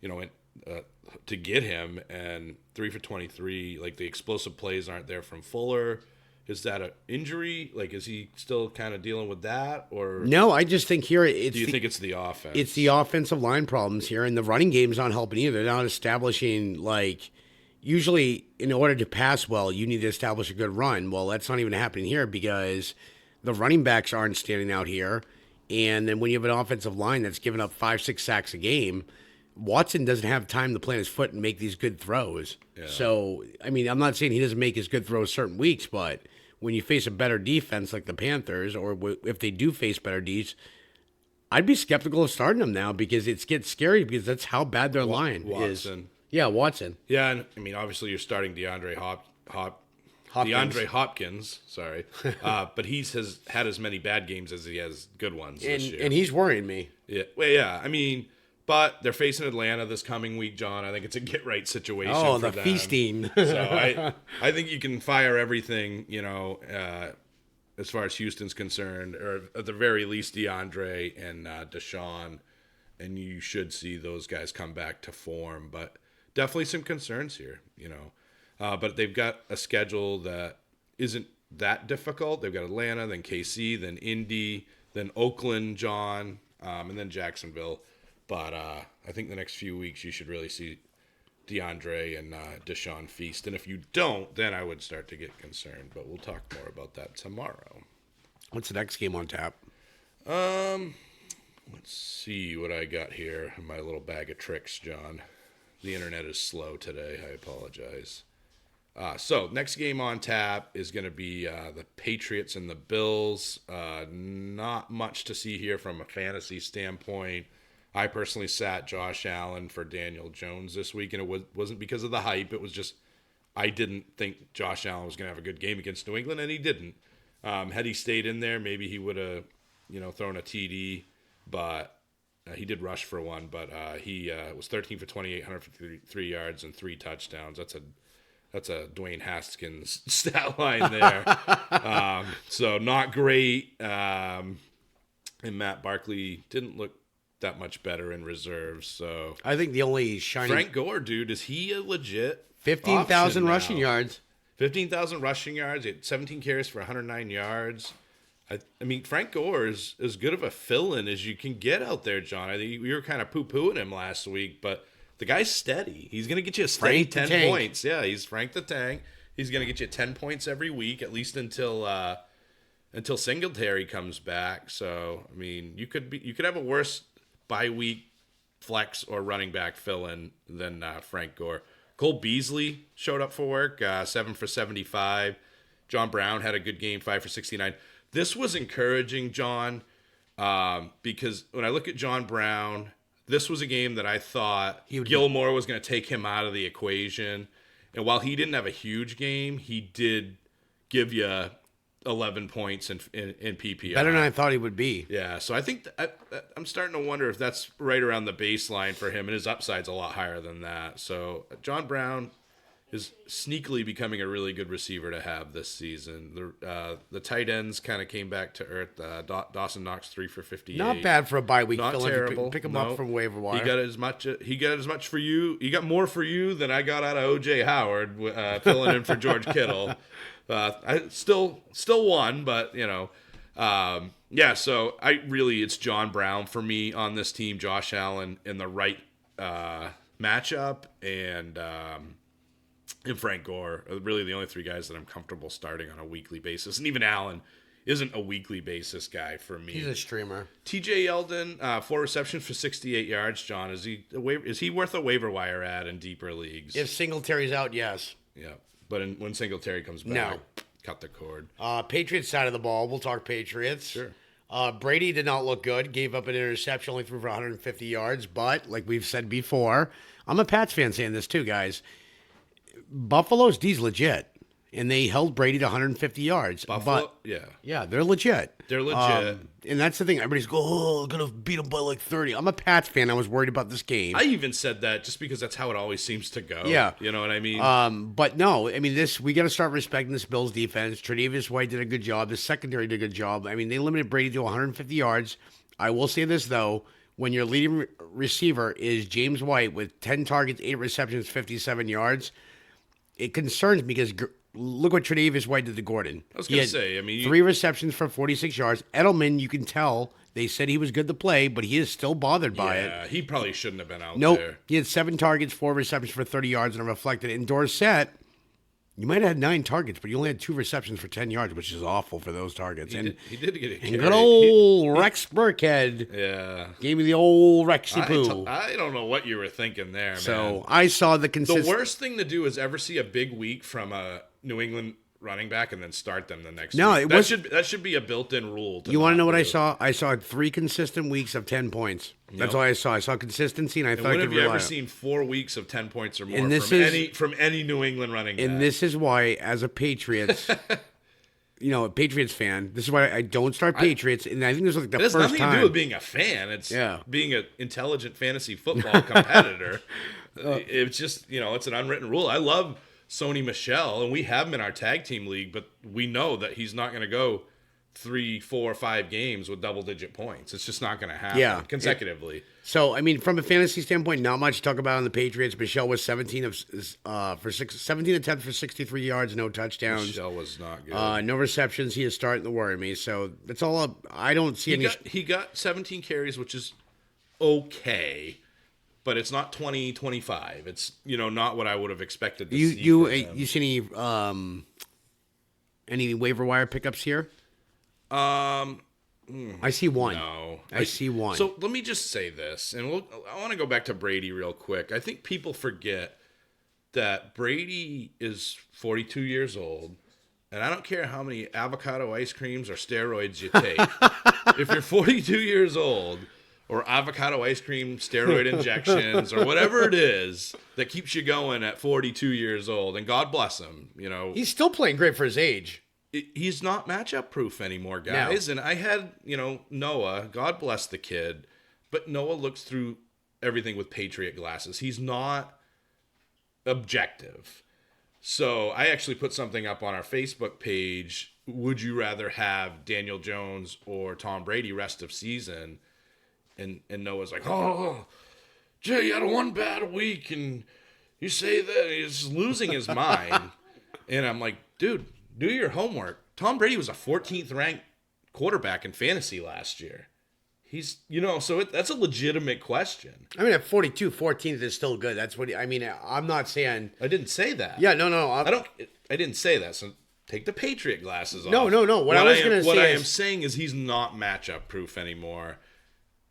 to get him. And 3 for 23. Like, the explosive plays aren't there from Fuller. Is that an injury? Like, is he still kind of dealing with that? Or no, I just think here do you think it's the offense? It's the offensive line problems here, and the running game's not helping either. They're not establishing, like, usually in order to pass well, you need to establish a good run. Well, that's not even happening here because the running backs aren't standing out here. And then when you have an offensive line that's giving up 5-6 sacks a game, Watson doesn't have time to plant his foot and make these good throws. Yeah. So, I'm not saying he doesn't make his good throws certain weeks, but when you face a better defense like the Panthers, or if they do face better Ds, I'd be skeptical of starting them now because it gets scary because that's how bad their line is. Yeah, Watson. Yeah, and obviously you're starting DeAndre Hopkins, sorry. But has had as many bad games as he has good ones this year. And he's worrying me. Yeah, well, yeah. But they're facing Atlanta this coming week, John. I think it's a get-right situation for them. Feasting. So I think you can fire everything, as far as Houston's concerned, or at the very least DeAndre and Deshaun, and you should see those guys come back to form. But definitely some concerns here, But they've got a schedule that isn't that difficult. They've got Atlanta, then KC, then Indy, then Oakland, John, and then Jacksonville. But I think the next few weeks you should really see DeAndre and Deshaun feast. And if you don't, then I would start to get concerned. But we'll talk more about that tomorrow. What's the next game on tap? Let's see what I got here in my little bag of tricks, John. The internet is slow today. I apologize. So next game on tap is going to be the Patriots and the Bills. Not much to see here from a fantasy standpoint. I personally sat Josh Allen for Daniel Jones this week, and it wasn't because of the hype. It was just I didn't think Josh Allen was going to have a good game against New England, and he didn't. Had he stayed in there, maybe he would have, thrown a TD, but he did rush for one. But he was 13 for 28, 153 yards, and 3 touchdowns. That's a Dwayne Haskins stat line there. So not great. And Matt Barkley didn't look that much better in reserves. So I think the only shining Frank Gore, dude, is he a legit 15,000 rushing yards? 15,000 rushing yards. He had 17 carries for 109 yards. I mean, Frank Gore is as good of a fill-in as you can get out there, John. I think we were kind of poo-pooing him last week, but the guy's steady. He's going to get you a steady 10 points. Yeah, he's Frank the Tank. He's going to get you 10 points every week, at least until Singletary comes back. So, I mean, you could have a worse bye-week flex or running back fill-in than Frank Gore. Cole Beasley showed up for work, 7 for 75. John Brown had a good game, 5 for 69. This was encouraging, John, because when I look at John Brown, this was a game that I thought Gilmore was going to take him out of the equation. And while he didn't have a huge game, he did give you 11 points in PPR. Better than I thought he would be. Yeah, so I think I'm starting to wonder if that's right around the baseline for him, and his upside's a lot higher than that. So John Brown is sneakily becoming a really good receiver to have this season. The tight ends kind of came back to earth. Dawson Knox 3 for 58. Not bad for a bye week. Not terrible. Pick him up from waiver wire. He got as much for you. He got more for you than I got out of O.J. Howard filling in for George Kittle. I still won, but Yeah, so it's John Brown for me on this team, Josh Allen in the right matchup, and Frank Gore are really the only three guys that I'm comfortable starting on a weekly basis. And even Allen isn't a weekly basis guy for me. He's a streamer. TJ Yeldon, 4 receptions for 68 yards. John, is he worth a waiver wire ad in deeper leagues? If Singletary's out, yes. Yeah, but when Singletary comes back, cut the cord. Patriots side of the ball, we'll talk Patriots. Sure. Brady did not look good. Gave up an interception, only threw for 150 yards. But, like we've said before, I'm a Pats fan saying this too, guys. Buffalo's D's legit. And they held Brady to 150 yards. Buffalo? But, yeah, they're legit. They're legit. And that's the thing. Everybody's going to beat them by like 30. I'm a Pats fan. I was worried about this game. I even said that just because that's how it always seems to go. Yeah. You know what I mean? But no, I mean, we got to start respecting this Bills defense. Tre'Davious White did a good job. The secondary did a good job. I mean, they limited Brady to 150 yards. I will say this, though. When your leading receiver is James White with 10 targets, 8 receptions, 57 yards, it concerns me because look what Tre'Davious White did to Gordon. I was going to say, 3 receptions for 46 yards. Edelman, you can tell, they said he was good to play, but he is still bothered by it. Yeah, he probably shouldn't have been out Nope. there. He had 7 targets, 4 receptions for 30 yards, and a reflected. In Dorsett, you might have had 9 targets, but you only had 2 receptions for 10 yards, which is awful for those targets. He did get a carry. And good old Rex Burkhead gave me the old Rexy Poo. I don't know what you were thinking there, man. So I saw the The worst thing to do is ever see a big week from a New England running back and then start them the next week. That should be a built-in rule. You want to know what I saw? I saw 3 consistent weeks of 10 points. That's all I saw. I saw consistency, and I thought I could when have you rely ever on it. seen 4 weeks of 10 points or more from any New England running back? And this is why, as a Patriots, a Patriots fan, this is why I don't start Patriots. And I think this was like the first time. It has nothing to do with being a fan. It's being an intelligent fantasy football competitor. It's just, it's an unwritten rule. I love Sony Michel, and we have him in our tag team league, but we know that he's not going to go 3, 4, 5 games with double-digit points. It's just not going to happen consecutively. So, I mean, from a fantasy standpoint, not much to talk about on the Patriots. Michel was 17 attempts for 63 yards, no touchdowns. Michel was not good. No receptions. He is starting to worry me. So that's all up. I don't see any. He got 17 carries, which is okay. But it's not 20, 25. It's, not what I would have expected to see. You see any waiver wire pickups here? I see one. No. I see one. So let me just say this, and I want to go back to Brady real quick. I think people forget that Brady is 42 years old, and I don't care how many avocado ice creams or steroids you take. If you're 42 years old, or avocado ice cream, steroid injections, or whatever it is that keeps you going at 42 years old. And God bless him, He's still playing great for his age. He's not matchup proof anymore, guys. No. And I had, Noah, God bless the kid, but Noah looks through everything with Patriot glasses. He's not objective. So I actually put something up on our Facebook page. Would you rather have Daniel Jones or Tom Brady rest of season? And Noah's like, oh, Jay, you had one bad week, and you say that he's losing his mind. And I'm like, dude, do your homework. Tom Brady was a 14th ranked quarterback in fantasy last year. He's, so that's a legitimate question. I mean, at 42, 14th is still good. That's what I'm not saying. I didn't say that. Yeah, no. I didn't say that. So take the Patriot glasses off. No. What I am saying is he's not matchup proof anymore.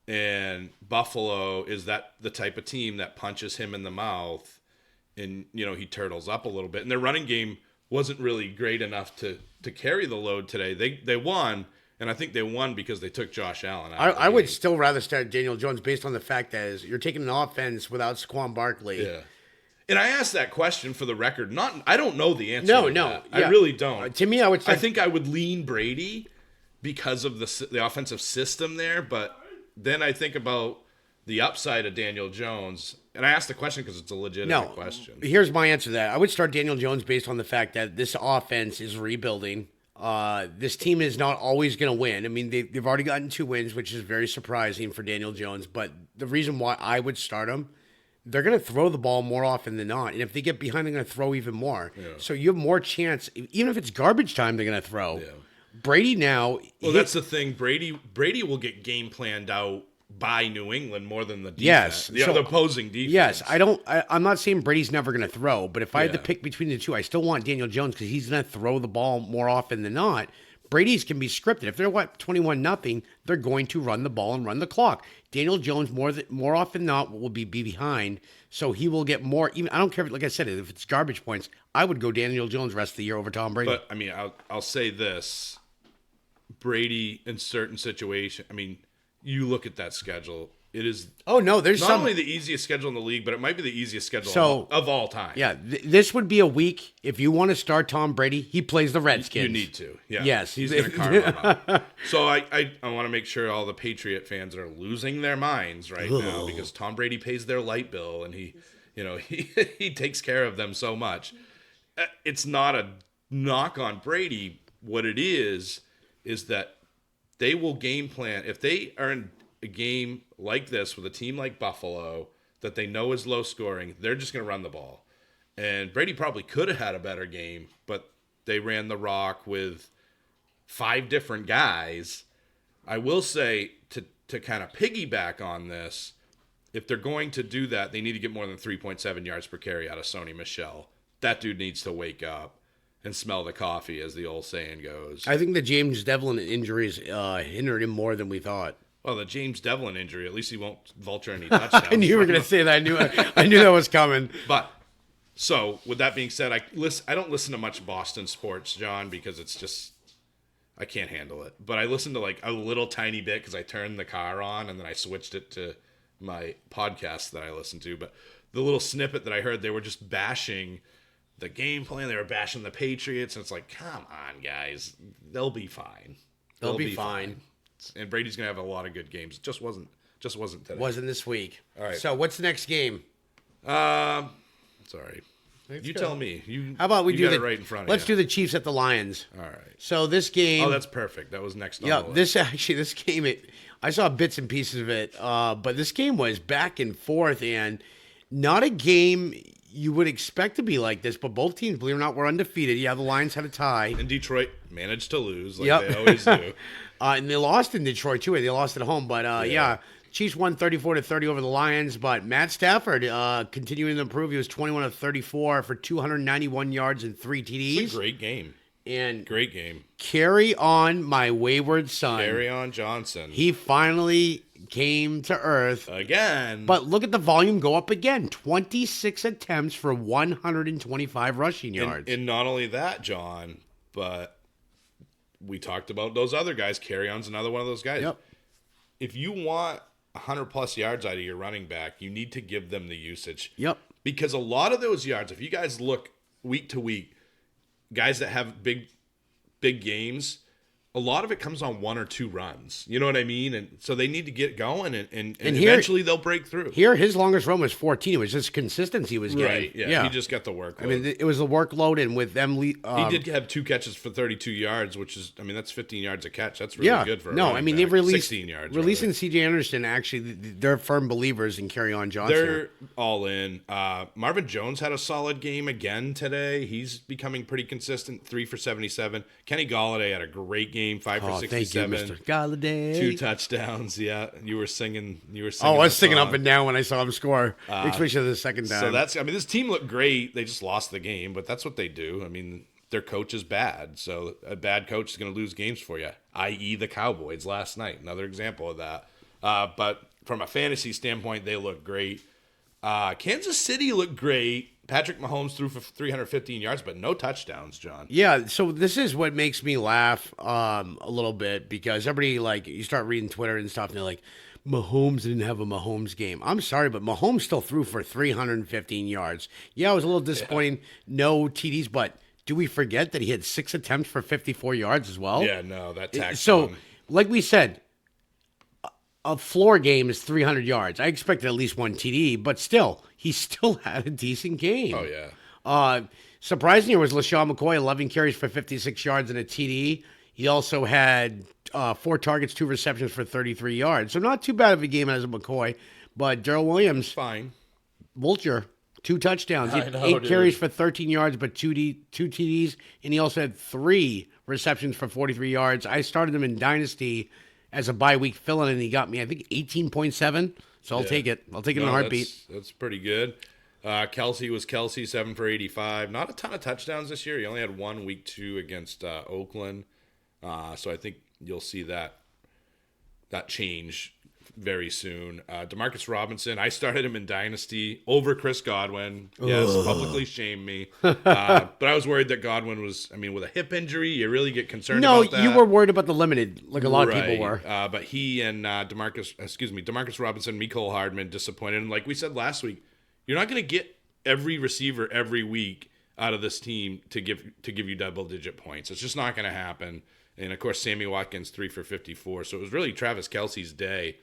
And Buffalo is the type of team that punches him in the mouth, and he turtles up a little bit. And their running game wasn't really great enough to carry the load today. They won, and I think they won because they took Josh Allen out. I would still rather start Daniel Jones based on the fact that you're taking an offense without Saquon Barkley. Yeah. And I asked that question for the record. I don't know the answer. No. Yeah. I really don't. To me, I think I would lean Brady because of the offensive system there, but then I think about the upside of Daniel Jones, and I asked the question because it's a legitimate question. Here's my answer to that. I would start Daniel Jones based on the fact that this offense is rebuilding. This team is not always going to win. I mean, they've already gotten 2 wins, which is very surprising for Daniel Jones. But the reason why I would start him, they're going to throw the ball more often than not. And if they get behind, they're going to throw even more. Yeah. So you have more chance. Even if it's garbage time, they're going to throw. Yeah. Brady now. Well, that's the thing. Brady will get game planned out by New England more than the defense. Yes. The other opposing defense. Yes, I'm not saying Brady's never going to throw, but if I had to pick between the two, I still want Daniel Jones because he's going to throw the ball more often than not. Brady's can be scripted. If they're 21-0, they're going to run the ball and run the clock. Daniel Jones more often than not will be behind, so he will get more. Even I don't care. Like I said, if it's garbage points, I would go Daniel Jones rest of the year over Tom Brady. But I mean, I'll say this: Brady in certain situations. I mean, you look at that schedule. It is there's not only the easiest schedule in the league, but it might be the easiest schedule of all time. Yeah, this would be a week if you want to start Tom Brady. He plays the Redskins. You need to. Yeah. Yes, he's going to carve them up. So I want to make sure all the Patriot fans are losing their minds right now because Tom Brady pays their light bill and he takes care of them so much. It's not a knock on Brady. What it is that they will game plan if they are in a game like this with a team like Buffalo that they know is low scoring. They're just going to run the ball, and Brady probably could have had a better game, but they ran the rock with 5 different guys. I will say to kind of piggyback on this, if they're going to do that, they need to get more than 3.7 yards per carry out of Sony Michel. That dude needs to wake up and smell the coffee, as the old saying goes. I think the James Devlin injuries hindered him more than we thought. Well, the James Devlin injury, at least he won't vulture any touchdowns. I knew you were going to say that. I knew that was coming. But, so, with that being said, I don't listen to much Boston sports, John, because it's just, I can't handle it. But I listen to like a little tiny bit because I turned the car on and then I switched it to my podcast that I listen to. But the little snippet that I heard, they were just bashing the game plan. They were bashing the Patriots. And it's like, come on, guys. They'll be fine. They'll be fine. And Brady's going to have a lot of good games. Just wasn't today. Wasn't this week. All right. So what's the next game? Sorry. You tell me. How about we do it right in front of you. Let's do the Chiefs at the Lions. All right. So this game. Oh, that's perfect. That was next on the list. This game, I saw bits and pieces of it, but this game was back and forth and not a game you would expect to be like this, but both teams, believe it or not, were undefeated. Yeah, the Lions had a tie. And Detroit managed to lose like they always do. And they lost in Detroit, too. They lost at home. But, Chiefs won 34-30 over the Lions. But Matt Stafford continuing to improve. He was 21 of 34 for 291 yards and 3 TDs. It's a great game. And great game. Carry on, my wayward son. Carry on, Johnson. He finally came to earth. Again. But look at the volume go up again. 26 attempts for 125 rushing yards. And not only that, John, but we talked about those other guys. Carry on's another one of those guys. Yep. If you want 100-plus yards out of your running back, you need to give them the usage. Yep. Because a lot of those yards, if you guys look week to week, guys that have big games, a lot of it comes on 1 or 2 runs. You know what I mean? And so they need to get going, and eventually they'll break through. Here, his longest run was 14. It was just consistency he was getting. Right, yeah. He just got the workload. I mean, it was the workload, and with them... he did have 2 catches for 32 yards, which is, I mean, that's 15 yards a catch. That's really good for a running back. They've released... 16 yards. Releasing C.J. Anderson, actually, they're firm believers in Carry On Johnson. They're all in. Marvin Jones had a solid game again today. He's becoming pretty consistent, 3 for 77. Kenny Golladay had a great game, 5 for 67. Thank you, Mr. Golladay. 2 touchdowns. Yeah, you were singing. Oh, I was singing up and down when I saw him score, especially the second time. So I mean, this team looked great. They just lost the game, but that's what they do. I mean, their coach is bad, so a bad coach is going to lose games for you. I.e., the Cowboys last night. Another example of that. But from a fantasy standpoint, they look great. Kansas City looked great. Patrick Mahomes threw for 315 yards, but no touchdowns, John. Yeah, so this is what makes me laugh a little bit because everybody, like, you start reading Twitter and stuff, and they're like, Mahomes didn't have a Mahomes game. I'm sorry, but Mahomes still threw for 315 yards. Yeah, it was a little disappointing. Yeah. No TDs, but do we forget that he had 6 attempts for 54 yards as well? Yeah, no, that tacked So, on. like we said, a floor game is 300 yards. I expected at least 1 TD, but still, he still had a decent game. Oh, yeah. Surprisingly, was LaShawn McCoy, 11 carries for 56 yards and a TD. He also had 4 targets, 2 receptions for 33 yards. So not too bad of a game as a McCoy. But Darrell Williams, fine. Vulture, 2 touchdowns. I know, 8 carries for 13 yards, but 2 TDs. And he also had 3 receptions for 43 yards. I started him in Dynasty as a bye week fill-in, and he got me, I think, 18.7. So I'll take it. I'll take it in a heartbeat. That's pretty good. Kelsey was 7 for 85. Not a ton of touchdowns this year. He only had one week 2 against Oakland. So I think you'll see that change very soon. Demarcus Robinson, I started him in Dynasty over Chris Godwin. Yes, publicly shamed me. But I was worried that Godwin was, with a hip injury, you really get concerned about that. No, you were worried about the limited, like a lot of people were. But he and Demarcus Robinson, Mecole Hardman disappointed. And like we said last week, you're not going to get every receiver every week out of this team to give you double-digit points. It's just not going to happen. And, of course, Sammy Watkins, 3 for 54. So it was really Travis Kelce's day.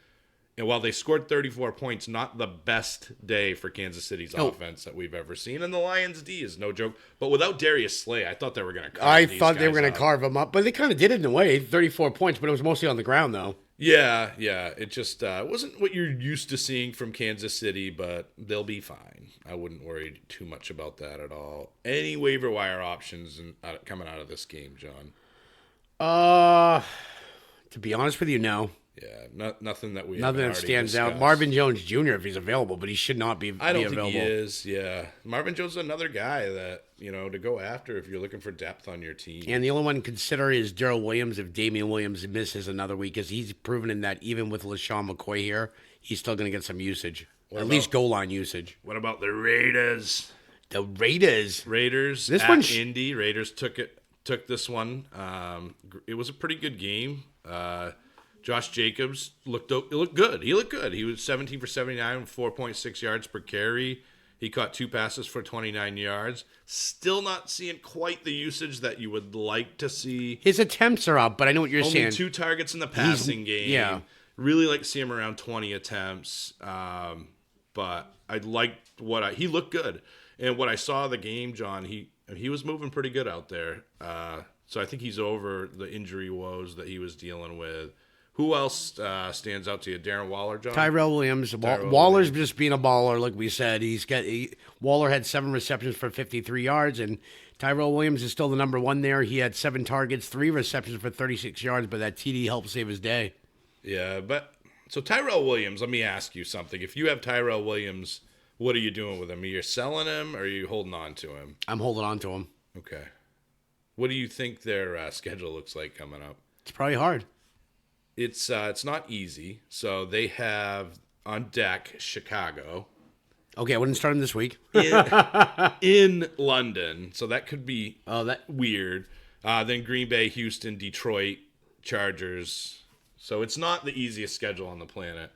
And while they scored 34 points, not the best day for Kansas City's offense that we've ever seen. And the Lions' D is no joke. But without Darius Slay, I thought they were going to carve him up. But they kind of did it in a way, 34 points, but it was mostly on the ground, though. Yeah. It just wasn't what you're used to seeing from Kansas City, but they'll be fine. I wouldn't worry too much about that at all. Any waiver wire options coming out of this game, John? To be honest with you, no. Yeah, nothing that stands discussed. out. Marvin Jones Jr. if he's available, but he should not be. I don't available. think he is. Yeah, Marvin Jones is another guy that to go after if you're looking for depth on your team. And the only one to consider is Darrell Williams if Damian Williams misses another week, because he's proven in that even with LaShawn McCoy here, he's still going to get some usage, least goal line usage. What about the Raiders? The Raiders. This one's Indy. Raiders took this one. It was a pretty good game. Josh Jacobs looked good. He looked good. He was 17 for 79, 4.6 yards per carry. He caught 2 passes for 29 yards. Still not seeing quite the usage that you would like to see. His attempts are up, but I know what you're saying. Only 2 targets in the passing game. Yeah. Really like to see him around 20 attempts. But I liked he looked good. And what I saw of the game, John, he was moving pretty good out there. So I think he's over the injury woes that he was dealing with. Who else stands out to you? Darren Waller, John? Tyrell Williams. Waller's just being a baller, like we said. Waller had 7 receptions for 53 yards, and Tyrell Williams is still the number 1 there. He had 7 targets, 3 receptions for 36 yards, but that TD helped save his day. Yeah, so Tyrell Williams, let me ask you something. If you have Tyrell Williams, what are you doing with him? Are you selling him, or are you holding on to him? I'm holding on to him. Okay. What do you think their schedule looks like coming up? It's probably hard. It's not easy. So they have on deck Chicago. Okay, I wouldn't start him this week. in London, so that could be weird. Then Green Bay, Houston, Detroit, Chargers. So it's not the easiest schedule on the planet.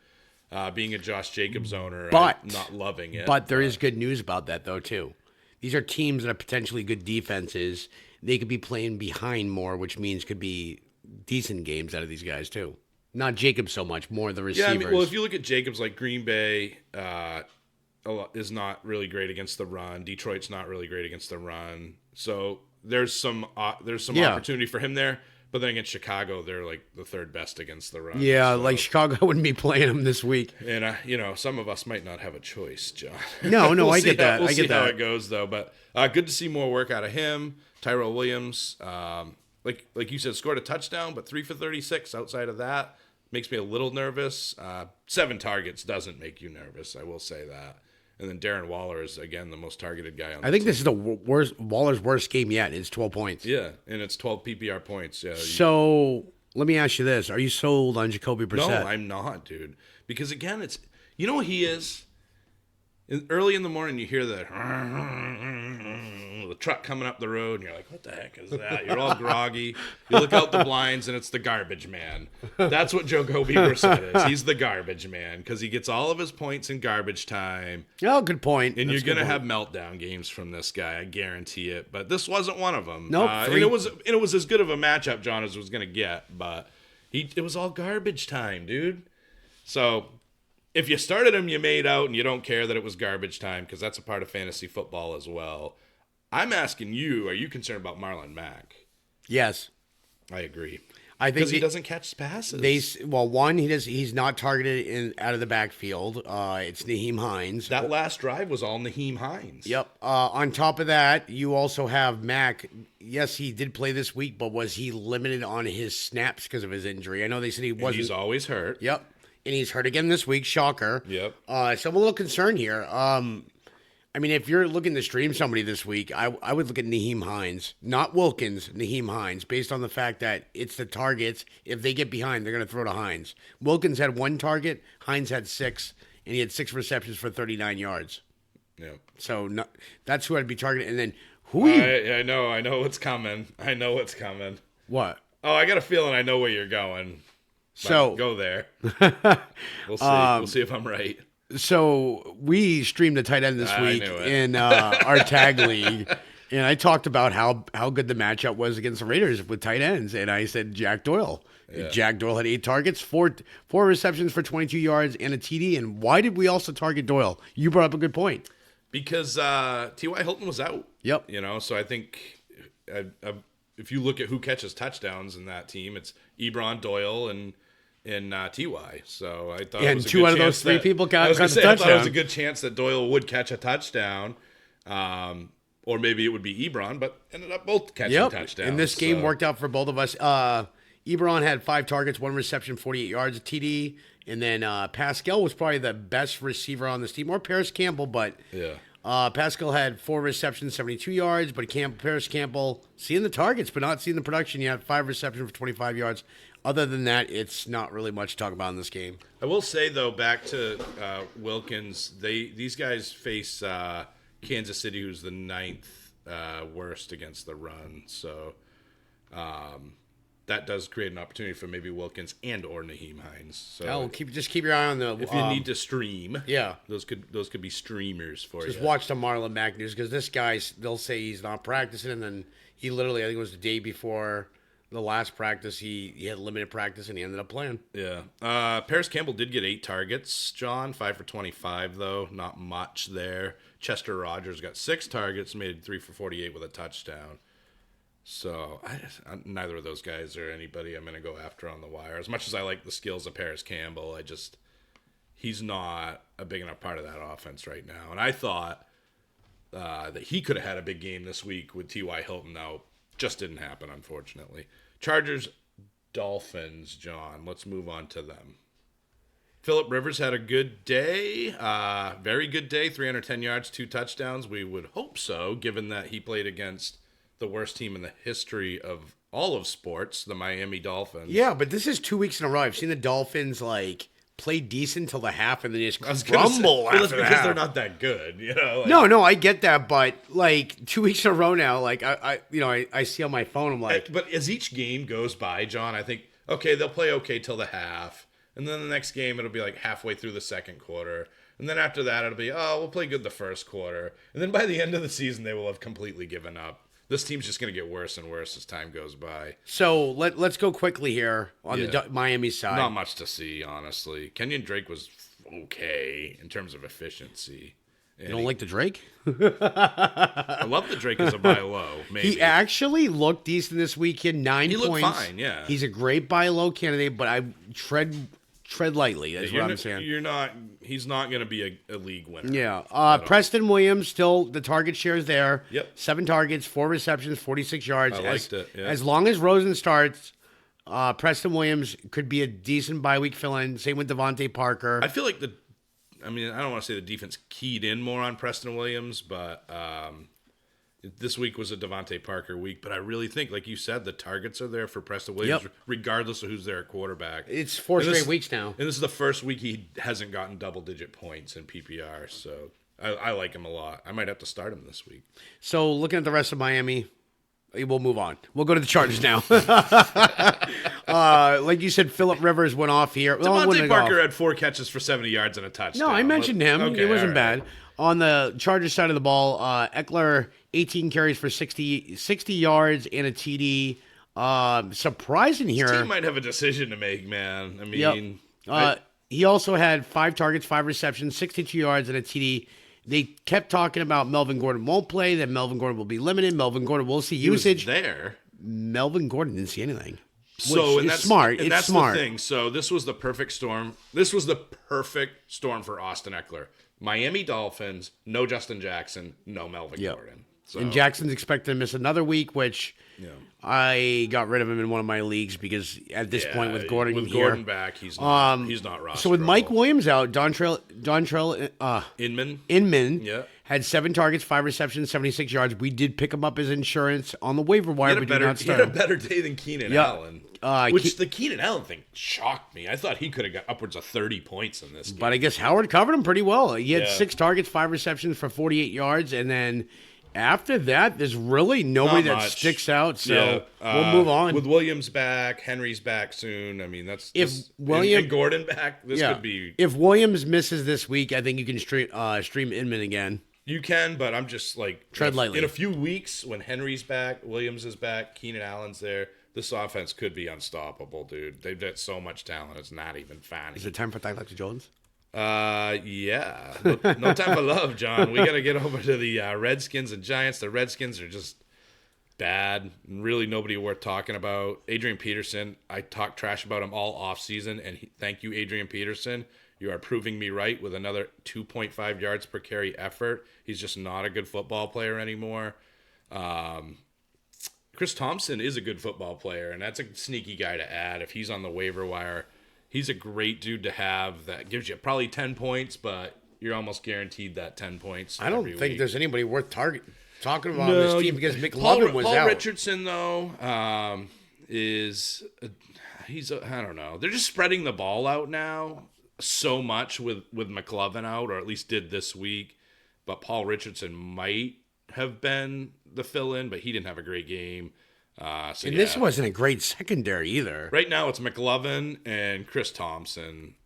Being a Josh Jacobs owner, I'm not loving it. But there is good news about that, though, too. These are teams that are potentially good defenses. They could be playing behind more, which means could be decent games out of these guys, too. Not Jacobs so much, more the receivers. Yeah, well, if you look at Jacobs, like Green Bay is not really great against the run. Detroit's not really great against the run. So there's some opportunity for him there. But then against Chicago, they're like the 3rd best against the run. Yeah, like Chicago wouldn't be playing him this week. And, some of us might not have a choice, John. No, I get that. We'll see how it goes, though. But good to see more work out of him. Tyrell Williams, like you said, scored a touchdown, but 3 for 36 outside of that. Makes me a little nervous. 7 targets doesn't make you nervous, I will say that. And then Darren Waller is, again, the most targeted guy on the I think team. this is the Waller's worst game yet. It's 12 points. Yeah, and it's 12 PPR points. Yeah. So let me ask you this. Are you sold on Jacoby Brissett? No, I'm not, dude. Because, again, it's – you know what he is? Early in the morning, you hear the truck coming up the road, and you're like, what the heck is that? You're all groggy. You look out the blinds, and it's the garbage man. That's what Jacoby Brissett is. He's the garbage man because he gets all of his points in garbage time. Oh, good point. And you're going to have meltdown games from this guy. I guarantee it. But this wasn't one of them. Nope. And it was as good of a matchup, John, as it was going to get. But it was all garbage time, dude. So if you started him, you made out, and you don't care that it was garbage time because that's a part of fantasy football as well. I'm asking you, are you concerned about Marlon Mack? Yes. I agree. I think because he doesn't catch passes. One, he's not targeted out of the backfield. It's Naheem Hines. That last drive was all Naheem Hines. Yep. On top of that, you also have Mack. Yes, he did play this week, but was he limited on his snaps because of his injury? I know they said he wasn't. He's always hurt. Yep. And he's hurt again this week. Shocker. Yep. So I'm a little concerned here. I mean, if you're looking to stream somebody this week, I would look at Naheem Hines, not Wilkins, Naheem Hines, based on the fact that it's the targets. If they get behind, they're going to throw to Hines. Wilkins had 1 target, Hines had 6, and he had 6 receptions for 39 yards. Yeah. So that's who I'd be targeting. And then I know what's coming. I know what's coming. What? Oh, I got a feeling I know where you're going. So go there. We'll see. We'll see if I'm right. So we streamed the tight end this week in our tag league, and I talked about how good the matchup was against the Raiders with tight ends, and I said Jack Doyle. Yeah. Jack Doyle had 8 targets, four receptions for 22 yards and a TD. And why did we also target Doyle? You brought up a good point. Because T.Y. Hilton was out. Yep. So I think if you look at who catches touchdowns in that team, it's Ebron, Doyle, and Ty. So I thought it was a 2 good out of those chance 3 people got a touchdown. I thought it was a good chance that Doyle would catch a touchdown, or maybe it would be Ebron, but ended up both catching touchdowns. And this game worked out for both of us. Ebron had 5 targets, 1 reception, 48 yards, TD, and then Pascal was probably the best receiver on this team, or Paris Campbell, but Pascal had 4 receptions, 72 yards, but Paris Campbell seeing the targets, but not seeing the production yet. 5 receptions for 25 yards. Other than that, it's not really much to talk about in this game. I will say, though, back to Wilkins, these guys face Kansas City, who's the 9th worst against the run. So that does create an opportunity for maybe Wilkins and or Naheem Hines. So just keep your eye on the. If you need to stream, yeah, those could be streamers for you. Just watch the Marlon Mack news because this guy, they'll say he's not practicing, and then he literally, I think it was the day before the last practice, he had limited practice and he ended up playing. Yeah. Paris Campbell did get 8 targets, John. 5 for 25, though. Not much there. Chester Rogers got 6 targets, made 3 for 48 with a touchdown. So neither of those guys are anybody I'm going to go after on the wire. As much as I like the skills of Paris Campbell, he's not a big enough part of that offense right now. And I thought that he could have had a big game this week with T.Y. Hilton out. Just didn't happen, unfortunately. Chargers, Dolphins, John. Let's move on to them. Phillip Rivers had a good day. Very good day. 310 yards, 2 touchdowns. We would hope so, given that he played against the worst team in the history of all of sports, the Miami Dolphins. Yeah, but this is 2 weeks in a row. I've seen the Dolphins, play decent till the half and then just crumble after the half. Because they're not that good, No, I get that, but 2 weeks in a row now, I see on my phone, I'm like. But as each game goes by, John, I think they'll play okay till the half, and then the next game it'll be halfway through the second quarter, and then after that it'll be we'll play good the first quarter, and then by the end of the season they will have completely given up. This team's just going to get worse and worse as time goes by. So let's go quickly here on the Miami side. Not much to see, honestly. Kenyon Drake was okay in terms of efficiency. You don't like the Drake? I love the Drake as a buy low. Maybe. He actually looked decent this week. He had 9 points. He looked fine, yeah. He's a great buy low candidate, but I tread lightly. That's what I'm saying. He's not going to be a league winner. Yeah. Preston Williams, still the target share is there. Yep. 7 targets, 4 receptions, 46 yards. I liked it. Yeah. As long as Rosen starts, Preston Williams could be a decent bye week fill-in. Same with Devontae Parker. I feel like I don't want to say the defense keyed in more on Preston Williams, but this week was a Devontae Parker week. But I really think, like you said, the targets are there for Preston Williams, regardless of who's there at quarterback. It's 4 straight weeks now. And this is the first week he hasn't gotten double-digit points in PPR, so I like him a lot. I might have to start him this week. So looking at the rest of Miami, we'll move on. We'll go to the Chargers now. Like you said, Phillip Rivers went off here. Devontae Parker had 4 catches for 70 yards and a touchdown. No, I mentioned him. Okay, it wasn't bad. On the Chargers side of the ball, Eckler, 18 carries for 60 yards and a TD. Surprising here. This team might have a decision to make, man. I mean, he also had 5 targets, 5 receptions, 62 yards and a TD. They kept talking about Melvin Gordon won't play, that Melvin Gordon will be limited. Melvin Gordon will see usage. He was there. Melvin Gordon didn't see anything. So, Which is smart. And It's that's smart. the thing. So this was the perfect storm. This was the perfect storm for Austin Eckler. Miami Dolphins, no Justin Jackson, no Melvin Gordon. So, And Jackson's expected to miss another week, which I got rid of him in one of my leagues because at this point with Gordon back, he's not rosterable. So with Mike Williams out, Dontrell Inman had 7 targets, 5 receptions, 76 yards. We did pick him up as insurance on the waiver wire, but did not he start had a him. better day than Keenan Allen. The Keenan Allen thing shocked me. I thought he could have got upwards of 30 points in this game. But I guess Howard covered him pretty well. He had 6 targets, 5 receptions for 48 yards, and then after that, there's really nobody that sticks out. So we'll move on. With Williams back, Henry's back soon. I mean, and Gordon back, this could be. If Williams misses this week, I think you can stream Inman again. You can, but I'm just like tread lightly. In a few weeks, when Henry's back, Williams is back, Keenan Allen's there, this offense could be unstoppable, dude. They've got so much talent; it's not even funny. Is it time for Dr. Jones? Yeah. No time for love, John. We got to get over to the Redskins and Giants. The Redskins are just bad. Really nobody worth talking about. Adrian Peterson, I talked trash about him all offseason, and thank you, Adrian Peterson. You are proving me right with another 2.5 yards per carry effort. He's just not a good football player anymore. Chris Thompson is a good football player, and that's a sneaky guy to add if he's on the waiver wire. He's a great dude to have that gives you probably 10 points, but you're almost guaranteed that 10 points. I don't think there's anybody worth talking about on this team because McLovin was out. Paul Richardson, though, I don't know. They're just spreading the ball out now so much with McLovin out, or at least did this week. But Paul Richardson might have been the fill-in, but he didn't have a great game. This wasn't a great secondary either. Right now, it's McLovin and Chris Thompson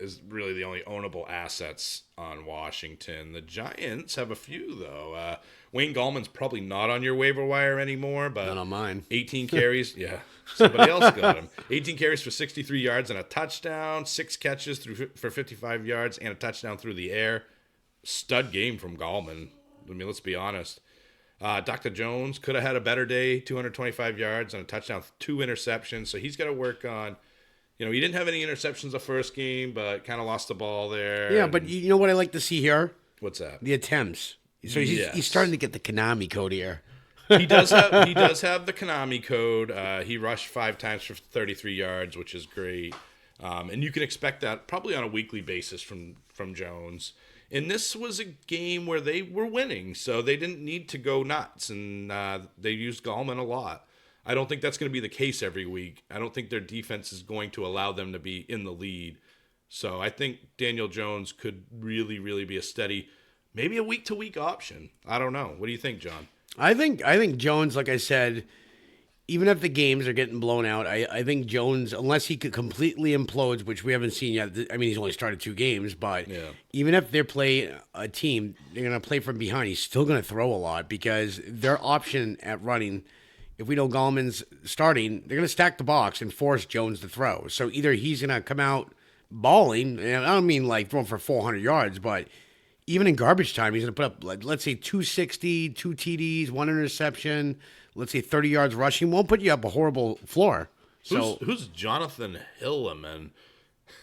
is really the only ownable assets on Washington. The Giants have a few, though. Wayne Gallman's probably not on your waiver wire anymore, but not on mine. 18 carries. Yeah, somebody else got him. 18 carries for 63 yards and a touchdown. 6 catches for 55 yards and a touchdown through the air. Stud game from Gallman. I mean, let's be honest. Dr. Jones could have had a better day, 225 yards and a touchdown, 2 interceptions. So he's got to work on, he didn't have any interceptions the first game, but kind of lost the ball there. Yeah, but you know what I like to see here? What's that? The attempts. So he's starting to get the Konami code here. He does have the Konami code. He rushed 5 times for 33 yards, which is great. And you can expect that probably on a weekly basis from Jones. And this was a game where they were winning, so they didn't need to go nuts, and they used Gallman a lot. I don't think that's going to be the case every week. I don't think their defense is going to allow them to be in the lead. So I think Daniel Jones could really, really be a steady, maybe a week-to-week option. I don't know. What do you think, John? I think Jones, like I said, even if the games are getting blown out, I think Jones, unless he could completely implodes, which we haven't seen yet. I mean, he's only started 2 games, but even if they play a team, they're going to play from behind. He's still going to throw a lot because their option at running, if we know Gallman's starting, they're going to stack the box and force Jones to throw. So either he's going to come out balling, and I don't mean like throwing for 400 yards, but even in garbage time, he's going to put up, like, let's say, 260, 2 TDs, 1 interception, let's say 30 yards rushing. Won't put you up a horrible floor. So who's Jonathan Hilliman?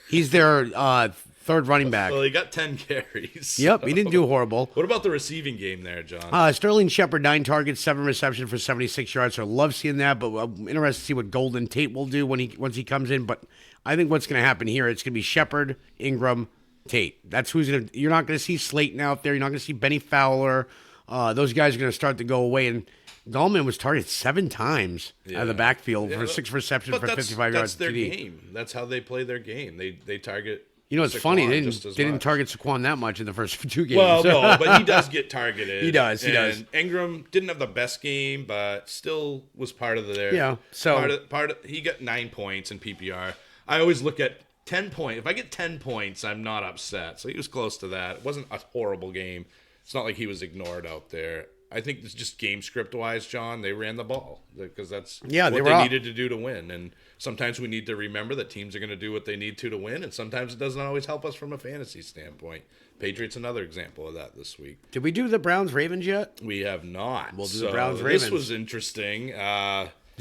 He's their third running back. Well, he got 10 carries. So. Yep, he didn't do horrible. What about the receiving game there, John? Sterling Shepard, 9 targets, 7 receptions for 76 yards. So I love seeing that, but I'm interested to see what Golden Tate will do once he comes in. But I think what's going to happen here, it's going to be Shepard, Ingram, Tate. That's who's going to. You're not going to see Slayton out there. You're not going to see Benny Fowler. Those guys are going to start to go away. And Gallman was targeted 7 times out of the backfield for 6 receptions for 55 yards. That's their game. That's how they play their game. They target. You know, it's funny. They didn't target Saquon that much in the first 2 games. Well, no, but he does get targeted. He does. Ingram didn't have the best game, but still was part of their. Yeah. So he got 9 points in PPR. I always look at 10 points. If I get 10 points, I'm not upset. So he was close to that. It wasn't a horrible game. It's not like he was ignored out there. I think it's just game script wise, John. They ran the ball because that's what they needed to do to win. And sometimes we need to remember that teams are going to do what they need to win, and sometimes it doesn't always help us from a fantasy standpoint. Patriots another example of that this week. Did we do the Browns Ravens yet? We have not. We'll do the Browns Ravens. This was interesting.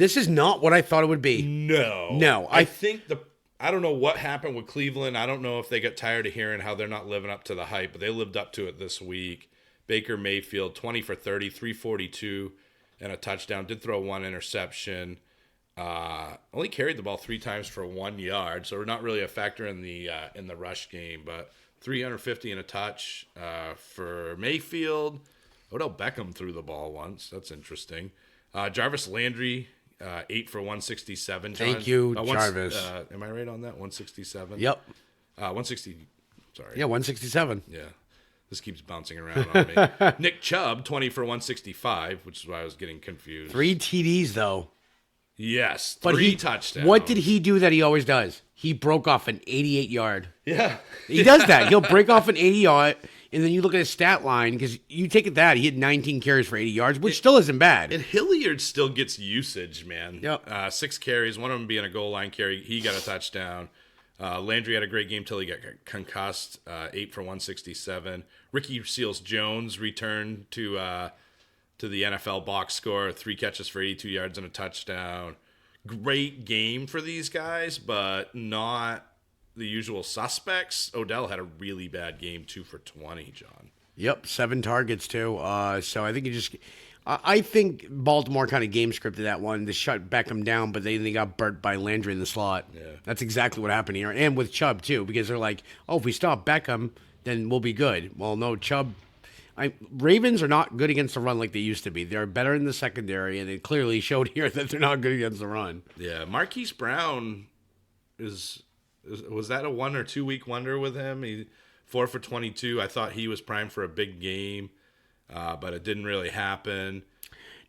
This is not what I thought it would be. No. I think I don't know what happened with Cleveland. I don't know if they got tired of hearing how they're not living up to the hype, but they lived up to it this week. Baker Mayfield, 20 for 30, 342, and a touchdown. Did throw one interception. Only carried the ball 3 times for 1 yard, so we're not really a factor in the rush game. But 350 and a touch for Mayfield. Odell Beckham threw the ball once. That's interesting. Jarvis Landry, 8 for 167. John. Thank you, Jarvis. Am I right on that? 167? Yep. 160. Sorry. Yeah, 167. Yeah. This keeps bouncing around on me. Nick Chubb, 20 for 165, which is why I was getting confused. 3 TDs, though. Yes, But 3 touchdowns. What did he do that he always does? He broke off an 88-yard. Yeah. He does that. He'll break off an 80-yard, and then you look at his stat line, because you take it that, he had 19 carries for 80 yards, which still isn't bad. And Hilliard still gets usage, man. Yep. 6 carries, one of them being a goal line carry. He got a touchdown. Landry had a great game till he got concussed, 8 for 167. Ricky Seals-Jones returned to the NFL box score, 3 catches for 82 yards and a touchdown. Great game for these guys, but not the usual suspects. Odell had a really bad game, 2 for 20, John. Yep, 7 targets, too. So I think I think Baltimore kind of game scripted that one to shut Beckham down, but they got burnt by Landry in the slot. Yeah. That's exactly what happened here. And with Chubb, too, because they're like, oh, if we stop Beckham, then we'll be good. Well, no, Chubb. Ravens are not good against the run like they used to be. They're better in the secondary, and it clearly showed here that they're not good against the run. Yeah, Marquise Brown was that a 1 or 2 week wonder with him? He 4 for 22. I thought he was primed for a big game, but it didn't really happen.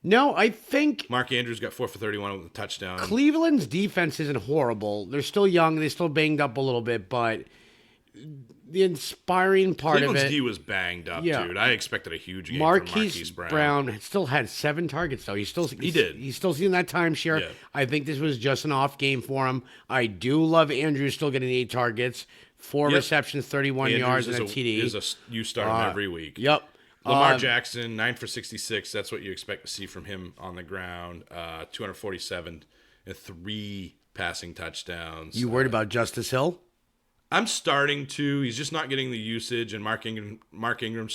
No, I think Mark Andrews got 4 for 31 with a touchdown. Cleveland's defense isn't horrible. They're still young. They're still banged up a little bit, but the inspiring part Cleveland's of it. D was banged up, Yeah. dude. I expected a huge game Marquise from Marquise Brown still had 7 targets, though. He did. He's still seeing that timeshare. Yeah. I think this was just an off game for him. I do love Andrews still getting 8 targets, 4 Yep. receptions, 31 yards, and a TD. You start him every week. Yep. Lamar Jackson, 9 for 66. That's what you expect to see from him on the ground. 247 and 3 passing touchdowns. You worried about Justice Hill? I'm starting to. He's just not getting the usage, and Mark Ingram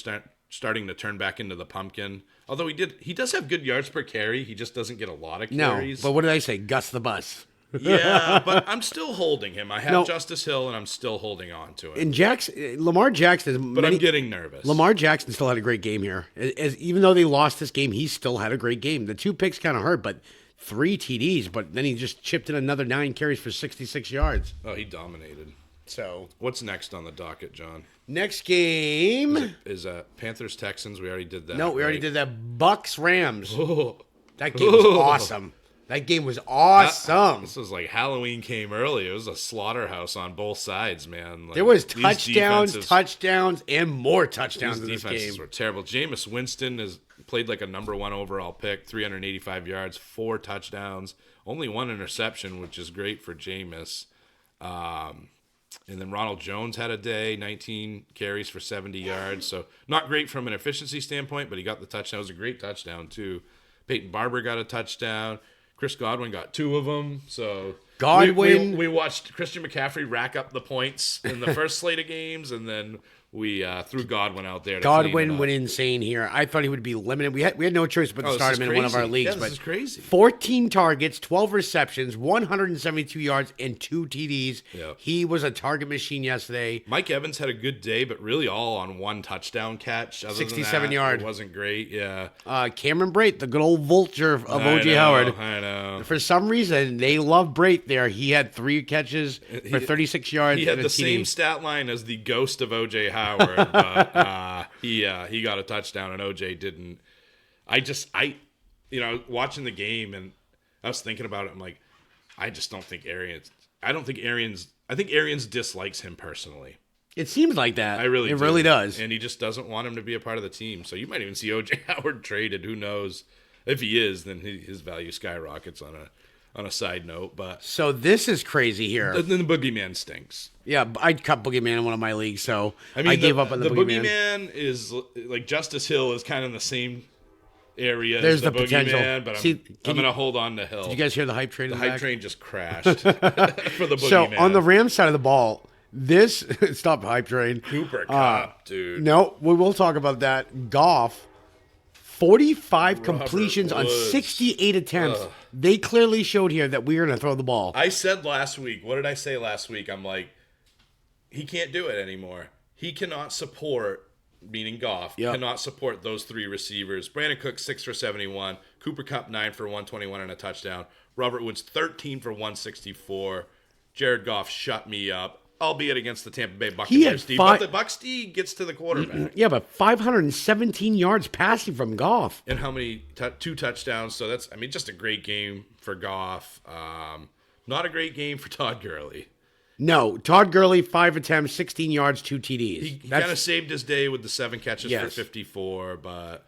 starting to turn back into the pumpkin. Although he does have good yards per carry. He just doesn't get a lot of carries. No, but what did I say? Gus the bus. Yeah, but I'm still holding him. I have No. Justice Hill, and I'm still holding on to him. And Lamar Jackson. But I'm getting nervous. Lamar Jackson still had a great game here. Even though they lost this game, he still had a great game. The 2 picks kind of hurt, but 3 TDs. But then he just chipped in another 9 carries for 66 yards. Oh, he dominated. So What's next on the docket, John? next game. Is Panthers Texans? We already did that. No, we already right? did that. Bucks Rams. Oh. That game was awesome. That game was awesome. This was like Halloween came early. It was a slaughterhouse on both sides, man. Like, There was these touchdowns, and more touchdowns in These this defenses game. were terrible. Jameis Winston has played like a number 1 overall pick, 385 yards, 4 touchdowns, only 1 interception, which is great for Jameis. And then Ronald Jones had a day, 19 carries for 70 yards. So not great from an efficiency standpoint, but he got the touchdown. It was a great touchdown, too. Peyton Barber got a touchdown. Chris Godwin got 2 of them. So Godwin. we watched Christian McCaffrey rack up the points in the first slate of games, and then we threw Godwin out there. Godwin went insane here. I thought he would be limited. We had no choice but to start him in one of our leagues. Yeah, this is crazy. 14 targets, 12 receptions, 172 yards, and 2 TDs. Yeah. He was a target machine yesterday. Mike Evans had a good day, but really all on 1 touchdown catch. Other 67 than that, yard. It wasn't great, yeah. Cameron Brate, the good old vulture of O.J. Howard. I know. For some reason, they love Brate there. He had 3 catches for 36 yards. He had and a the TD. same stat line as the ghost of O.J. Howard, but he got a touchdown and O.J. didn't. Watching the game, and I was thinking about it. I'm like, I just don't think Arians. I think Arians dislikes him personally. It seems like that. It do. Really does. And he just doesn't want him to be a part of the team. So you might even see O.J. Howard traded. Who knows? If he is, then his value skyrockets on a side note. But So this is crazy here. then the boogeyman stinks. Yeah, I cut Boogeyman in one of my leagues, so I gave up on the Boogeyman. Boogeyman is like Justice Hill is kind of in the same area There's is the the potential. boogeyman, but I'm going to hold on to Hill. Did you guys hear the hype train? The in hype back? train just crashed for the boogeyman. So on the Rams side of the ball, this stop hype train. Cooper Kupp, dude. No, we will talk about that. Goff, 45 Robert completions on Woods. 68 attempts. They clearly showed here that we are going to throw the ball. I said last week, what did I say last week? I'm like, he can't do it anymore. He cannot support, meaning Goff, cannot support those three receivers. Brandon Cook, 6 for 71. Cooper Kupp, 9 for 121 and a touchdown. Robert Woods, 13 for 164. Jared Goff shut me up, albeit against the Tampa Bay Buccaneers. But the Bucs D gets to the quarterback. Yeah, but 517 yards passing from Goff. And how many? 2 touchdowns. So that's, just a great game for Goff. Not a great game for Todd Gurley. No, Todd Gurley, 5 attempts, 16 yards, 2 TDs. He kind of saved his day with the 7 catches for 54, but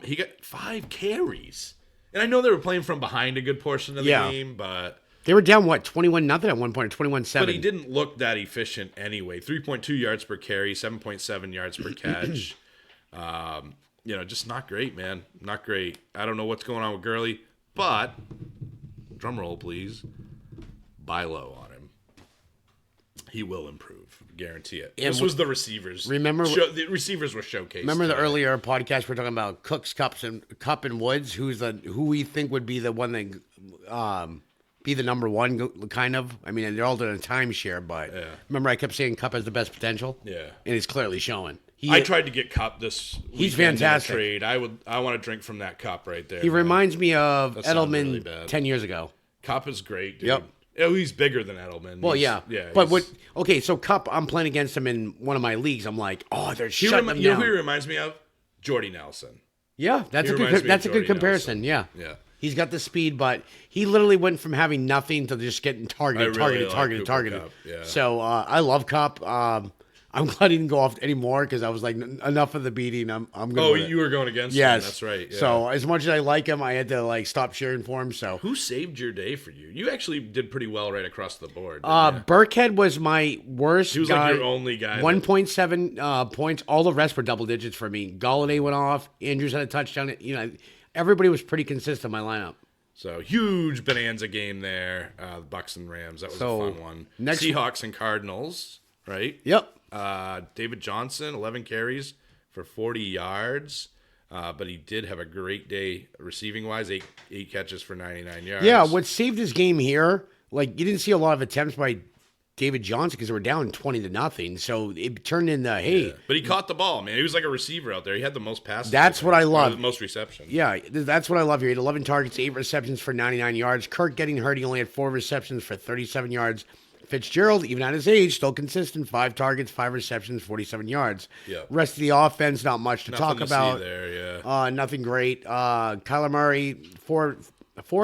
he got 5 carries. And I know they were playing from behind a good portion of the game, but... They were down, 21-0 at one point, or 21-7. But he didn't look that efficient anyway. 3.2 yards per carry, 7.7 yards per catch. Just not great, man. Not great. I don't know what's going on with Gurley, but, drum roll, please, buy low on him. He will improve. Guarantee it. This was the receivers. Remember, the receivers were showcased. Remember the earlier podcast we were talking about Cooks, Kupp, and Woods, who we think would be the one that be the number one, kind of. They're all doing a timeshare, but remember I kept saying Kupp has the best potential? Yeah. And he's clearly showing. I tried to get Kupp this He's fantastic. Trade. I want to drink from that cup right there. He reminds me of Edelman really 10 years ago. Kupp is great, dude. Yep. Oh, he's bigger than Edelman. Well, yeah. But so Kupp, I'm playing against him in one of my leagues. I'm like, they're shutting him down. You know who he remards me of? Jordy Nelson. Yeah, that's a good comparison. Nelson. Yeah. He's got the speed, but he literally went from having nothing to just getting targeted. Yeah. So I love Kupp. I'm glad he didn't go off anymore because I was like, enough of the beating. I'm going. Oh, you were going against him. That's right. Yeah. So as much as I like him, I had to stop cheering for him. So who saved your day for you? You actually did pretty well right across the board. Burkhead was my worst. He was guy. like your only guy. 1.7 points. All the rest were double digits for me. Galladay went off. Andrews had a touchdown. Everybody was pretty consistent in my lineup. So huge bonanza game there. The Bucs and Rams. That was a fun one. Seahawks and Cardinals. Right. Yep. David Johnson, 11 carries for 40 yards. But he did have a great day receiving-wise, eight catches for 99 yards. Yeah, what saved his game here, you didn't see a lot of attempts by David Johnson because they were down 20-0. So it turned into, hey. Yeah. But he caught the ball, man. He was like a receiver out there. He had the most passes. That's what I love. The most receptions. Yeah, that's what I love here. He had 11 targets, 8 receptions for 99 yards. Kirk getting hurt, he only had 4 receptions for 37 yards. Fitzgerald, even at his age, still consistent. 5 targets, 5 receptions, 47 yards. Yep. Rest of the offense, not much to talk about. See there, yeah. Nothing great. Kyler Murray, 4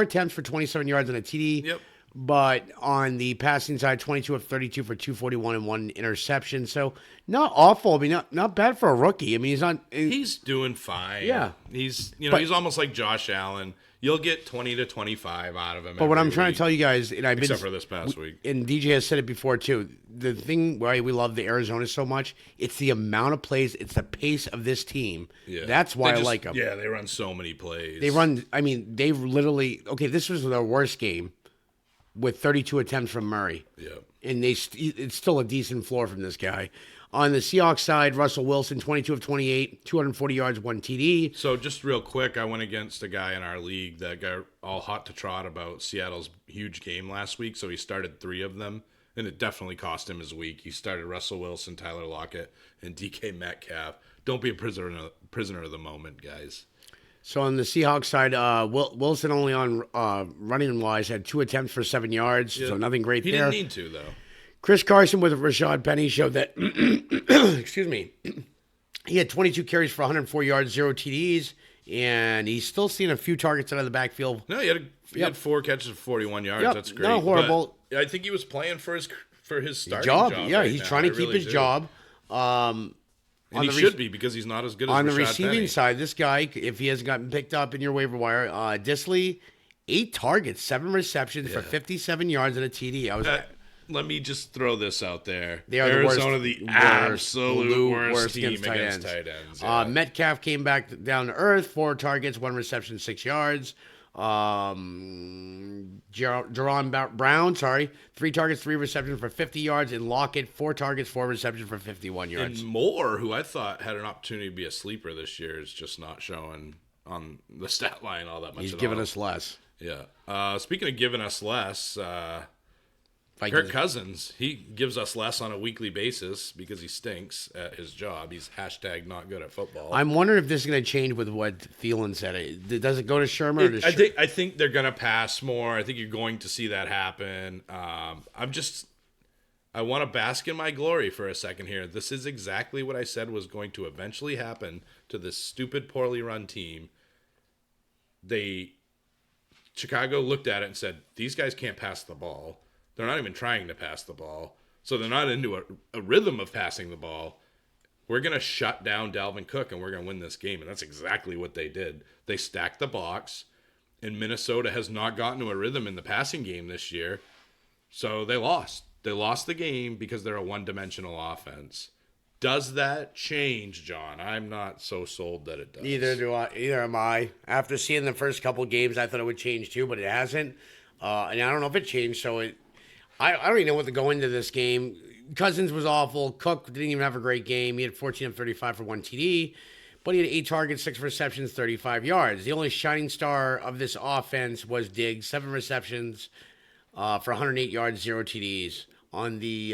attempts for 27 yards and a TD. Yep. But on the passing side, 22 of 32 for 241 and 1 interception. So not awful. Not bad for a rookie. He's not. He's doing fine. Yeah. He's he's almost like Josh Allen. You'll get 20 to 25 out of him. But what I'm trying to tell you guys, and except for this past week, and DJ has said it before too. The thing why we love the Arizona so much, it's the amount of plays, it's the pace of this team. Yeah. That's why I like them. Yeah, they run so many plays. They literally. Okay, this was their worst game with 32 attempts from Murray. Yeah, and it's still a decent floor from this guy. On the Seahawks side, Russell Wilson, 22 of 28, 240 yards, 1 TD. So just real quick, I went against a guy in our league that got all hot to trot about Seattle's huge game last week. So he started 3 of them, and it definitely cost him his week. He started Russell Wilson, Tyler Lockett, and DK Metcalf. Don't be a prisoner of the moment, guys. So on the Seahawks side, Wilson only on running-wise had 2 attempts for 7 yards, so nothing great there. He didn't need to, though. Chris Carson with Rashad Penny showed that, excuse me, he had 22 carries for 104 yards, 0 TDs, and he's still seeing a few targets out of the backfield. No, he had 4 catches for 41 yards. Yep. That's great. Not horrible. But I think he was playing for his starting job. job. He's trying to keep his job. And he should be because he's not as good as on Rashad the receiving Penny. side. This guy, if he hasn't gotten picked up in your waiver wire, Disley, 8 targets, 7 receptions for 57 yards and a TD. let me just throw this out there. They are Arizona, the absolute worst worst team against against tight tight ends. Yeah. Metcalf came back down to earth, 4 targets, 1 reception, 6 yards. Jerron Brown, 3 targets, 3 receptions for 50 yards, and Lockett, 4 targets, 4 receptions for 51 yards. And Moore, who I thought had an opportunity to be a sleeper this year, is just not showing on the stat line all that much. He's giving us less. Yeah. Speaking of giving us less, Kirk Cousins, he gives us less on a weekly basis because he stinks at his job. He's # not good at football. I'm wondering if this is going to change with what Thielen said. Does it go to Shermer? I think they're going to pass more. I think you're going to see that happen. I want to bask in my glory for a second here. This is exactly what I said was going to eventually happen to this stupid, poorly run team. Chicago looked at it and said, these guys can't pass the ball. They're not even trying to pass the ball. So they're not into a rhythm of passing the ball. We're going to shut down Dalvin Cook, and we're going to win this game. And that's exactly what they did. They stacked the box, and Minnesota has not gotten to a rhythm in the passing game this year. So they lost. They lost the game because they're a one-dimensional offense. Does that change, John? I'm not so sold that it does. Either am I. After seeing the first couple games, I thought it would change too, but it hasn't. And I don't know if it changed. So I don't even know what to go into this game. Cousins was awful. Cook didn't even have a great game. He had 14 of 35 for 1 TD, but he had 8 targets, 6 receptions, 35 yards. The only shining star of this offense was Diggs, 7 receptions for 108 yards, 0 TDs. On the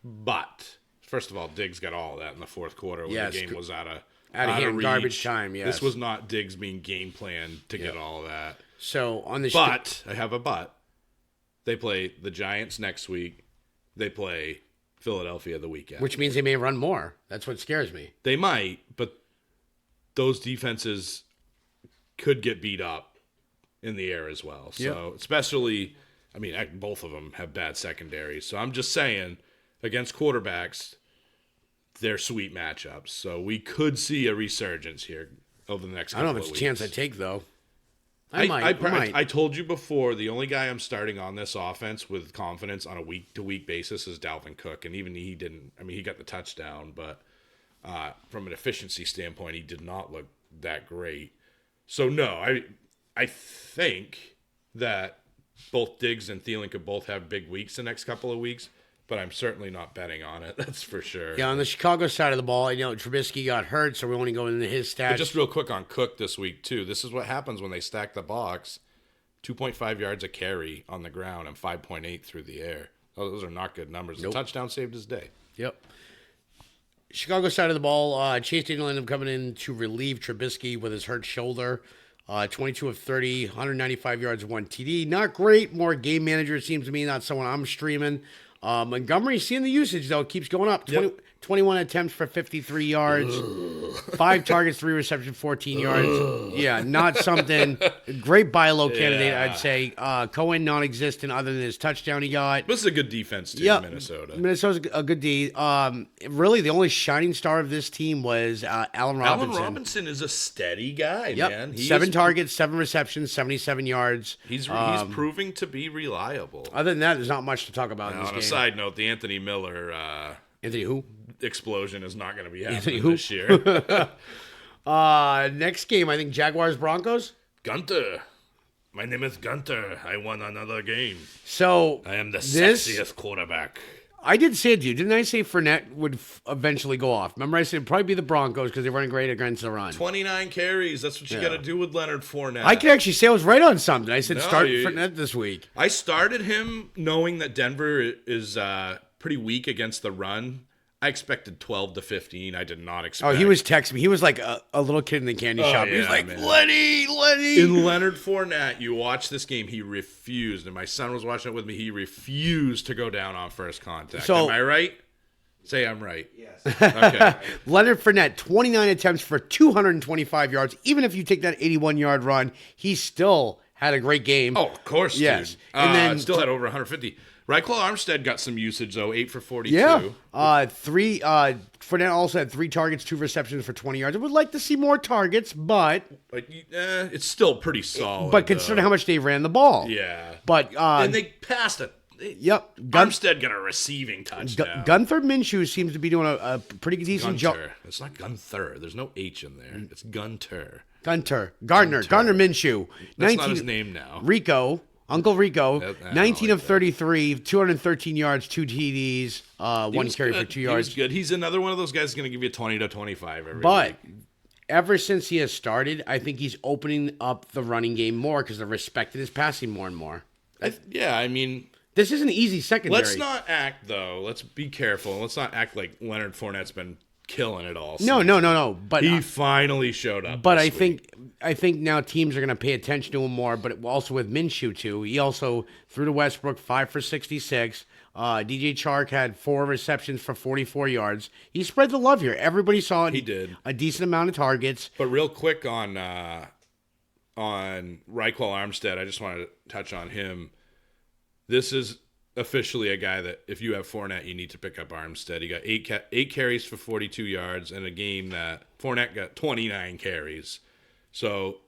But first of all, Diggs got all of that in the fourth quarter when the game was out of hand, reach. garbage time. Yes, this was not Diggs being game planned to get all of that. So on the I have a but. They play the Giants next week. They play Philadelphia the weekend, which means they may run more. That's what scares me. They might, but those defenses could get beat up in the air as well. So especially, both of them have bad secondaries. So I'm just saying, against quarterbacks, they're sweet matchups. So we could see a resurgence here over the next couple of weeks. I don't know if it's a chance I take, though. I might. I told you before, the only guy I'm starting on this offense with confidence on a week-to-week basis is Dalvin Cook. And even he didn't, he got the touchdown, but from an efficiency standpoint, he did not look that great. So, no, I think that both Diggs and Thielen could both have big weeks the next couple of weeks, but I'm certainly not betting on it. That's for sure. Yeah, on the Chicago side of the ball, Trubisky got hurt, so we're only going into his stats. But just real quick on Cook this week, too. This is what happens when they stack the box. 2.5 yards a carry on the ground and 5.8 through the air. Those are not good numbers. Nope. The touchdown saved his day. Yep. Chicago side of the ball, Chase Daniel ended up coming in to relieve Trubisky with his hurt shoulder. 22 of 30, 195 yards, 1 TD. Not great. More game manager, it seems to me, not someone I'm streaming. Montgomery, seeing the usage, though, keeps going up. 21 attempts for 53 yards, 5 targets, 3 receptions, 14 yards. Yeah, not something. Great buy low candidate, I'd say. Cohen, non-existent other than his touchdown he got. This is a good defense, too, Minnesota. Minnesota's a good D. Really, the only shining star of this team was Allen Robinson. Allen Robinson is a steady guy, man. 7 targets, 7 receptions, 77 yards. He's proving to be reliable. Other than that, there's not much to talk about in this game. On a side note, the Anthony Miller Anthony who? explosion is not going to be happening this year. Next game, I think Jaguars-Broncos. Gunter. My name is Gunter. I won another game. So I am the sexiest quarterback. I did say it to you. Didn't I say Fournette would eventually go off? Remember I said it'd probably be the Broncos because they're running great against the run. 29 carries. That's what you got to do with Leonard Fournette. I could actually say I was right on something. I said start Fournette this week. I started him knowing that Denver is pretty weak against the run. I expected 12 to 15. I did not expect. Oh, he was texting me. He was like a little kid in the candy shop. He was like, man. Lenny. In Leonard Fournette, you watch this game, he refused, and my son was watching it with me, he refused to go down on first contact. So, am I right? Say I'm right. Yes. Okay. Leonard Fournette, 29 attempts for 225 yards. Even if you take that 81-yard run, he still had a great game. Oh, of course, yes. Dude. And then still had over 150. Reichel Armstead got some usage, though, 8 for 42. Yeah. Fournette also had 3 targets, 2 receptions for 20 yards. I would like to see more targets, but it's still pretty solid. But considering how much they ran the ball. Yeah. But and they passed it. Yep. Armstead got a receiving touchdown. Gunther Minshew seems to be doing a pretty decent job. It's not Gunther. There's no H in there. It's Gunter. Gardner Minshew. That's not his name now. Uncle Rico, I 19 like of 33, 213 yards, 2 TDs, one carry for 2 yards. He's good. He's another one of those guys going to give you 20 to 25 every But week. ever since he has started, I think he's opening up the running game more because they're respecting his passing more and more. I mean, this is an easy secondary. let's not act, though. Let's be careful. Let's not act like Leonard Fournette's been killing it all. No. But he finally showed up. But this week. I think now teams are going to pay attention to him more. But also with Minshew too, he also threw to Westbrook 5 for 66. DJ Chark had 4 receptions for 44 yards. He spread the love here. Everybody saw it. He did a decent amount of targets. But real quick on Reichwell Armstead, I just wanted to touch on him. This is officially a guy that if you have Fournette, you need to pick up Armstead. He got 8 carries for 42 yards in a game that Fournette got 29 carries. So,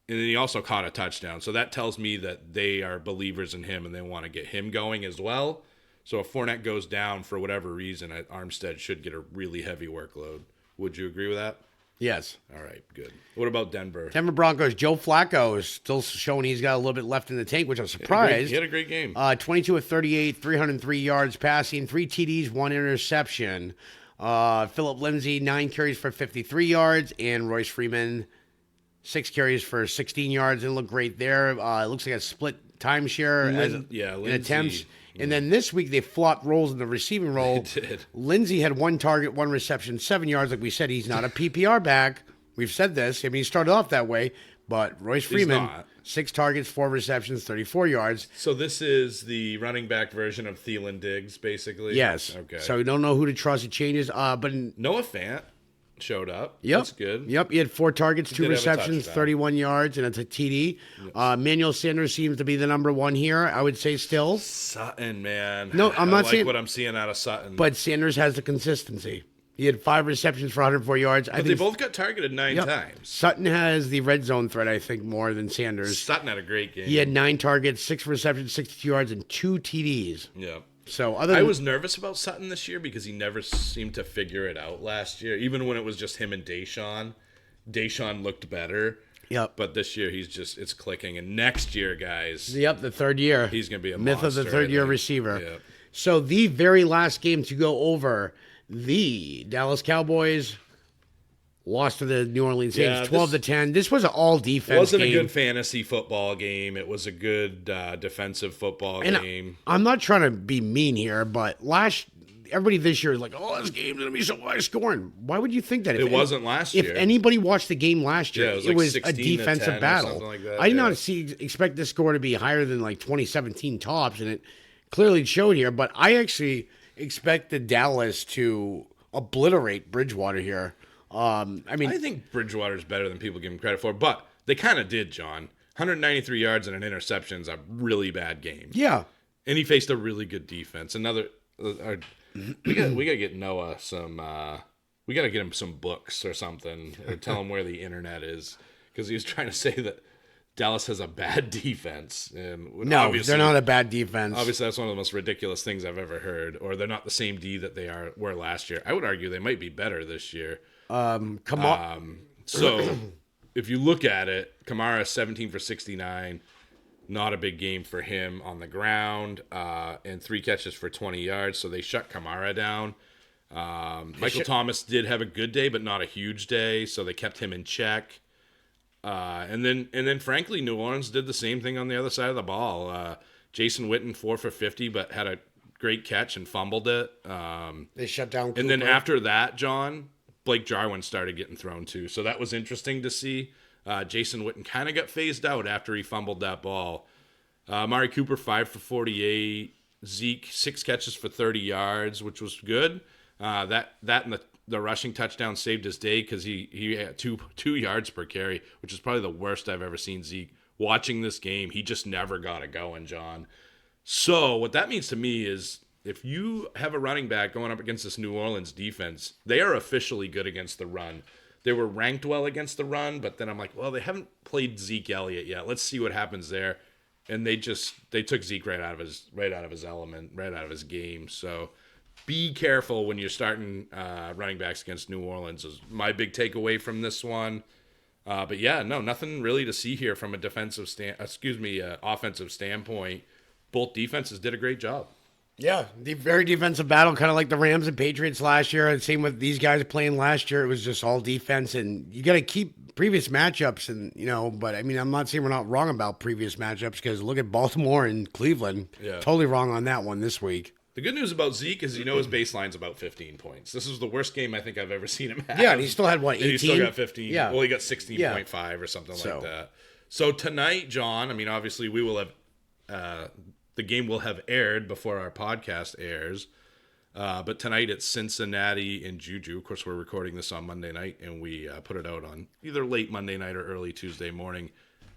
and then he also caught a touchdown. So that tells me that they are believers in him and they want to get him going as well. So if Fournette goes down for whatever reason, Armstead should get a really heavy workload. Would you agree with that? Yes. All right, good. What about Denver? Denver Broncos, Joe Flacco is still showing he's got a little bit left in the tank, which I'm surprised. He had a great game. 22 of 38, 303 yards passing, 3 TDs, 1 interception. Phillip Lindsay, 9 carries for 53 yards, and Royce Freeman, 6 carries for 16 yards. It looked great there. It looks like a split timeshare in attempts. And then this week they flopped roles in the receiving role. They did. Lindsey had 1 target, 1 reception, 7 yards. Like we said, he's not a PPR back. We've said this. I mean, he started off that way. But Royce Freeman, 6 targets, 4 receptions, 34 yards. So this is the running back version of Thielen Diggs, basically? Yes. Okay. So we don't know who to trust. It changes. But Noah Fant showed up. Yep. That's good. Yep. He had 4 targets, 2 did have a receptions, touchdown. 31 yards, and it's a TD. Manuel Sanders seems to be the number 1 here, I would say still. Sutton, man. No, I'm not I saying- like what I'm seeing out of Sutton. But Sanders has the consistency. He had 5 receptions for 104 yards. But they both got targeted 9 times. Sutton has the red zone threat, I think, more than Sanders. Sutton had a great game. He had 9 targets, 6 receptions, 62 yards, and 2 TDs. Yeah. So I was nervous about Sutton this year because he never seemed to figure it out last year. Even when it was just him and Deshaun. Deshaun looked better. Yep. But this year it's clicking. And next year, guys, Yep, the third year. he's going to be a myth monster, of the third-year I think. receiver. Yep. So the very last game to go over, the Dallas Cowboys lost to the New Orleans Saints, 12-10. This was an all-defense game. It wasn't a good fantasy football game. It was a good defensive football game. I'm not trying to be mean here, but everybody this year is like, oh, this game's going to be so high scoring. Why would you think that? It wasn't last year. If anybody watched the game last year, Yeah, it was like a 16 to defensive 10 or battle. something like that, I did yeah. not expect this score to be higher than like 2017 tops, and it clearly showed here. But I actually expected Dallas to obliterate Bridgewater here. I think Bridgewater's better than people give him credit for, but they kind of did, John. 193 yards and an interception is a really bad game. Yeah. And he faced a really good defense. We got to get Noah some. We got to get him some books or something, or tell him where the internet is, because he was trying to say that Dallas has a bad defense. And No, they're not a bad defense. Obviously, that's one of the most ridiculous things I've ever heard. Or they're not the same D that they were last year. I would argue they might be better this year. Come on. So if you look at it, Kamara 17 for 69, not a big game for him on the ground, and 3 catches for 20 yards. So they shut Kamara down. Michael Thomas did have a good day, but not a huge day. So they kept him in check. And then frankly, New Orleans did the same thing on the other side of the ball. Jason Witten 4 for 50, but had a great catch and fumbled it. They shut down Cooper. And then after that, John, Blake Jarwin started getting thrown too. So that was interesting to see. Jason Witten kind of got phased out after he fumbled that ball. Amari Cooper 5 for 48. Zeke 6 catches for 30 yards, which was good. That and the rushing touchdown saved his day because he had 2 yards per carry, which is probably the worst I've ever seen Zeke. Watching this game, he just never got it going, John. So what that means to me is if you have a running back going up against this New Orleans defense, they are officially good against the run. They were ranked well against the run, but then I'm like, well, they haven't played Zeke Elliott yet. Let's see what happens there. and they took Zeke right out of his element, right out of his game. So be careful when you're starting running backs against New Orleans is my big takeaway from this one. But yeah, no, nothing really to see here from a offensive standpoint. Both defenses did a great job. Yeah, the very defensive battle, kind of like the Rams and Patriots last year. And same with these guys playing last year. It was just all defense, and you got to keep previous matchups. And but I mean, I'm not saying we're not wrong about previous matchups because look at Baltimore and Cleveland. Yeah, totally wrong on that one this week. The good news about Zeke is his baseline's about 15 points. This is the worst game I think I've ever seen him have. Yeah, and he still had, 18? He still got 15. Yeah. Well, he got 16.5 or something like that. So tonight, John, I mean, obviously we will have the game will have aired before our podcast airs. But tonight it's Cincinnati and Juju. Of course, we're recording this on Monday night, and we put it out on either late Monday night or early Tuesday morning.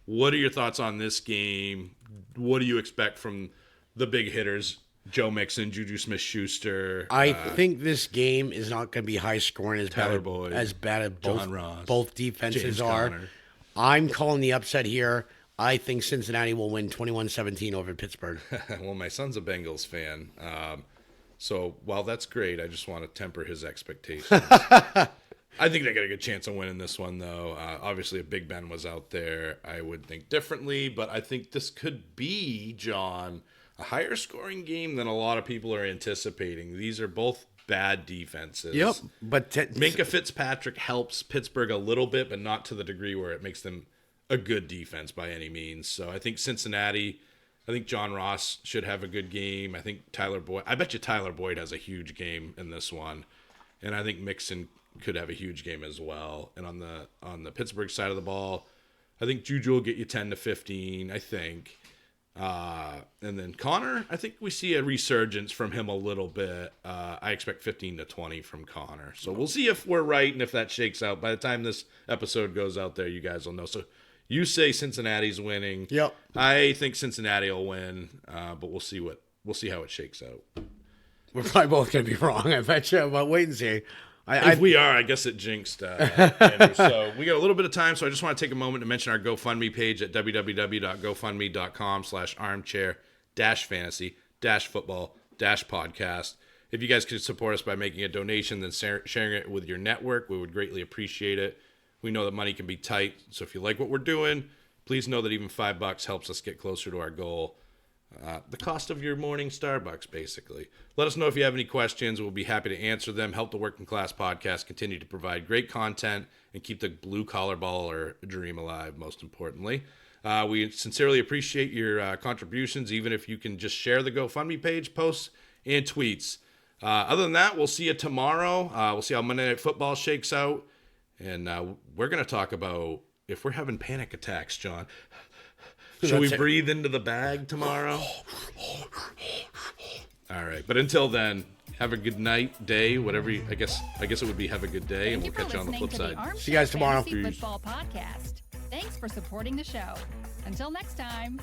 What are your thoughts on this game? What do you expect from the big hitters? Joe Mixon, Juju Smith-Schuster. I think this game is not going to be high scoring as bad as both defenses James are. Conner. I'm calling the upset here. I think Cincinnati will win 21-17 over Pittsburgh. Well, my son's a Bengals fan. So while that's great, I just want to temper his expectations. I think they got a good chance of winning this one, though. Obviously, if Big Ben was out there, I would think differently. But I think this could be, John, a higher scoring game than a lot of people are anticipating. These are both bad defenses. Yep. But Minkah Fitzpatrick helps Pittsburgh a little bit, but not to the degree where it makes them a good defense by any means. So I think Cincinnati, I think John Ross should have a good game. I think I bet you Tyler Boyd has a huge game in this one. And I think Mixon could have a huge game as well. And on the Pittsburgh side of the ball, I think Juju will get you 10 to 15, I think. And then Connor, I think we see a resurgence from him a little bit. I expect 15 to 20 from Connor. So we'll see if we're right and if that shakes out. By the time this episode goes out there, you guys will know. So you say Cincinnati's winning. Yep. I think Cincinnati will win, but we'll see how it shakes out. We're probably both going to be wrong, I bet you. But wait and see. If we are, I guess it jinxed Andrew. So we got a little bit of time, so I just want to take a moment to mention our GoFundMe page at www.gofundme.com/armchair-fantasy-football-podcast. If you guys could support us by making a donation, then sharing it with your network, we would greatly appreciate it. We know that money can be tight, so if you like what we're doing, please know that even $5 helps us get closer to our goal. The cost of your morning Starbucks, basically. Let us know if you have any questions. We'll be happy to answer them. Help the Working Class Podcast continue to provide great content and keep the blue-collar baller dream alive, most importantly. We sincerely appreciate your contributions, even if you can just share the GoFundMe page, posts, and tweets. Other than that, we'll see you tomorrow. We'll see how Monday Night Football shakes out. And we're going to talk about if we're having panic attacks, John. Should we breathe into the bag tomorrow? All right. But until then, have a good night, day, whatever. I guess it would be have a good day, and we'll catch you on the flip side. See you guys tomorrow. Fantasy Football Podcast. Thanks for supporting the show. Until next time.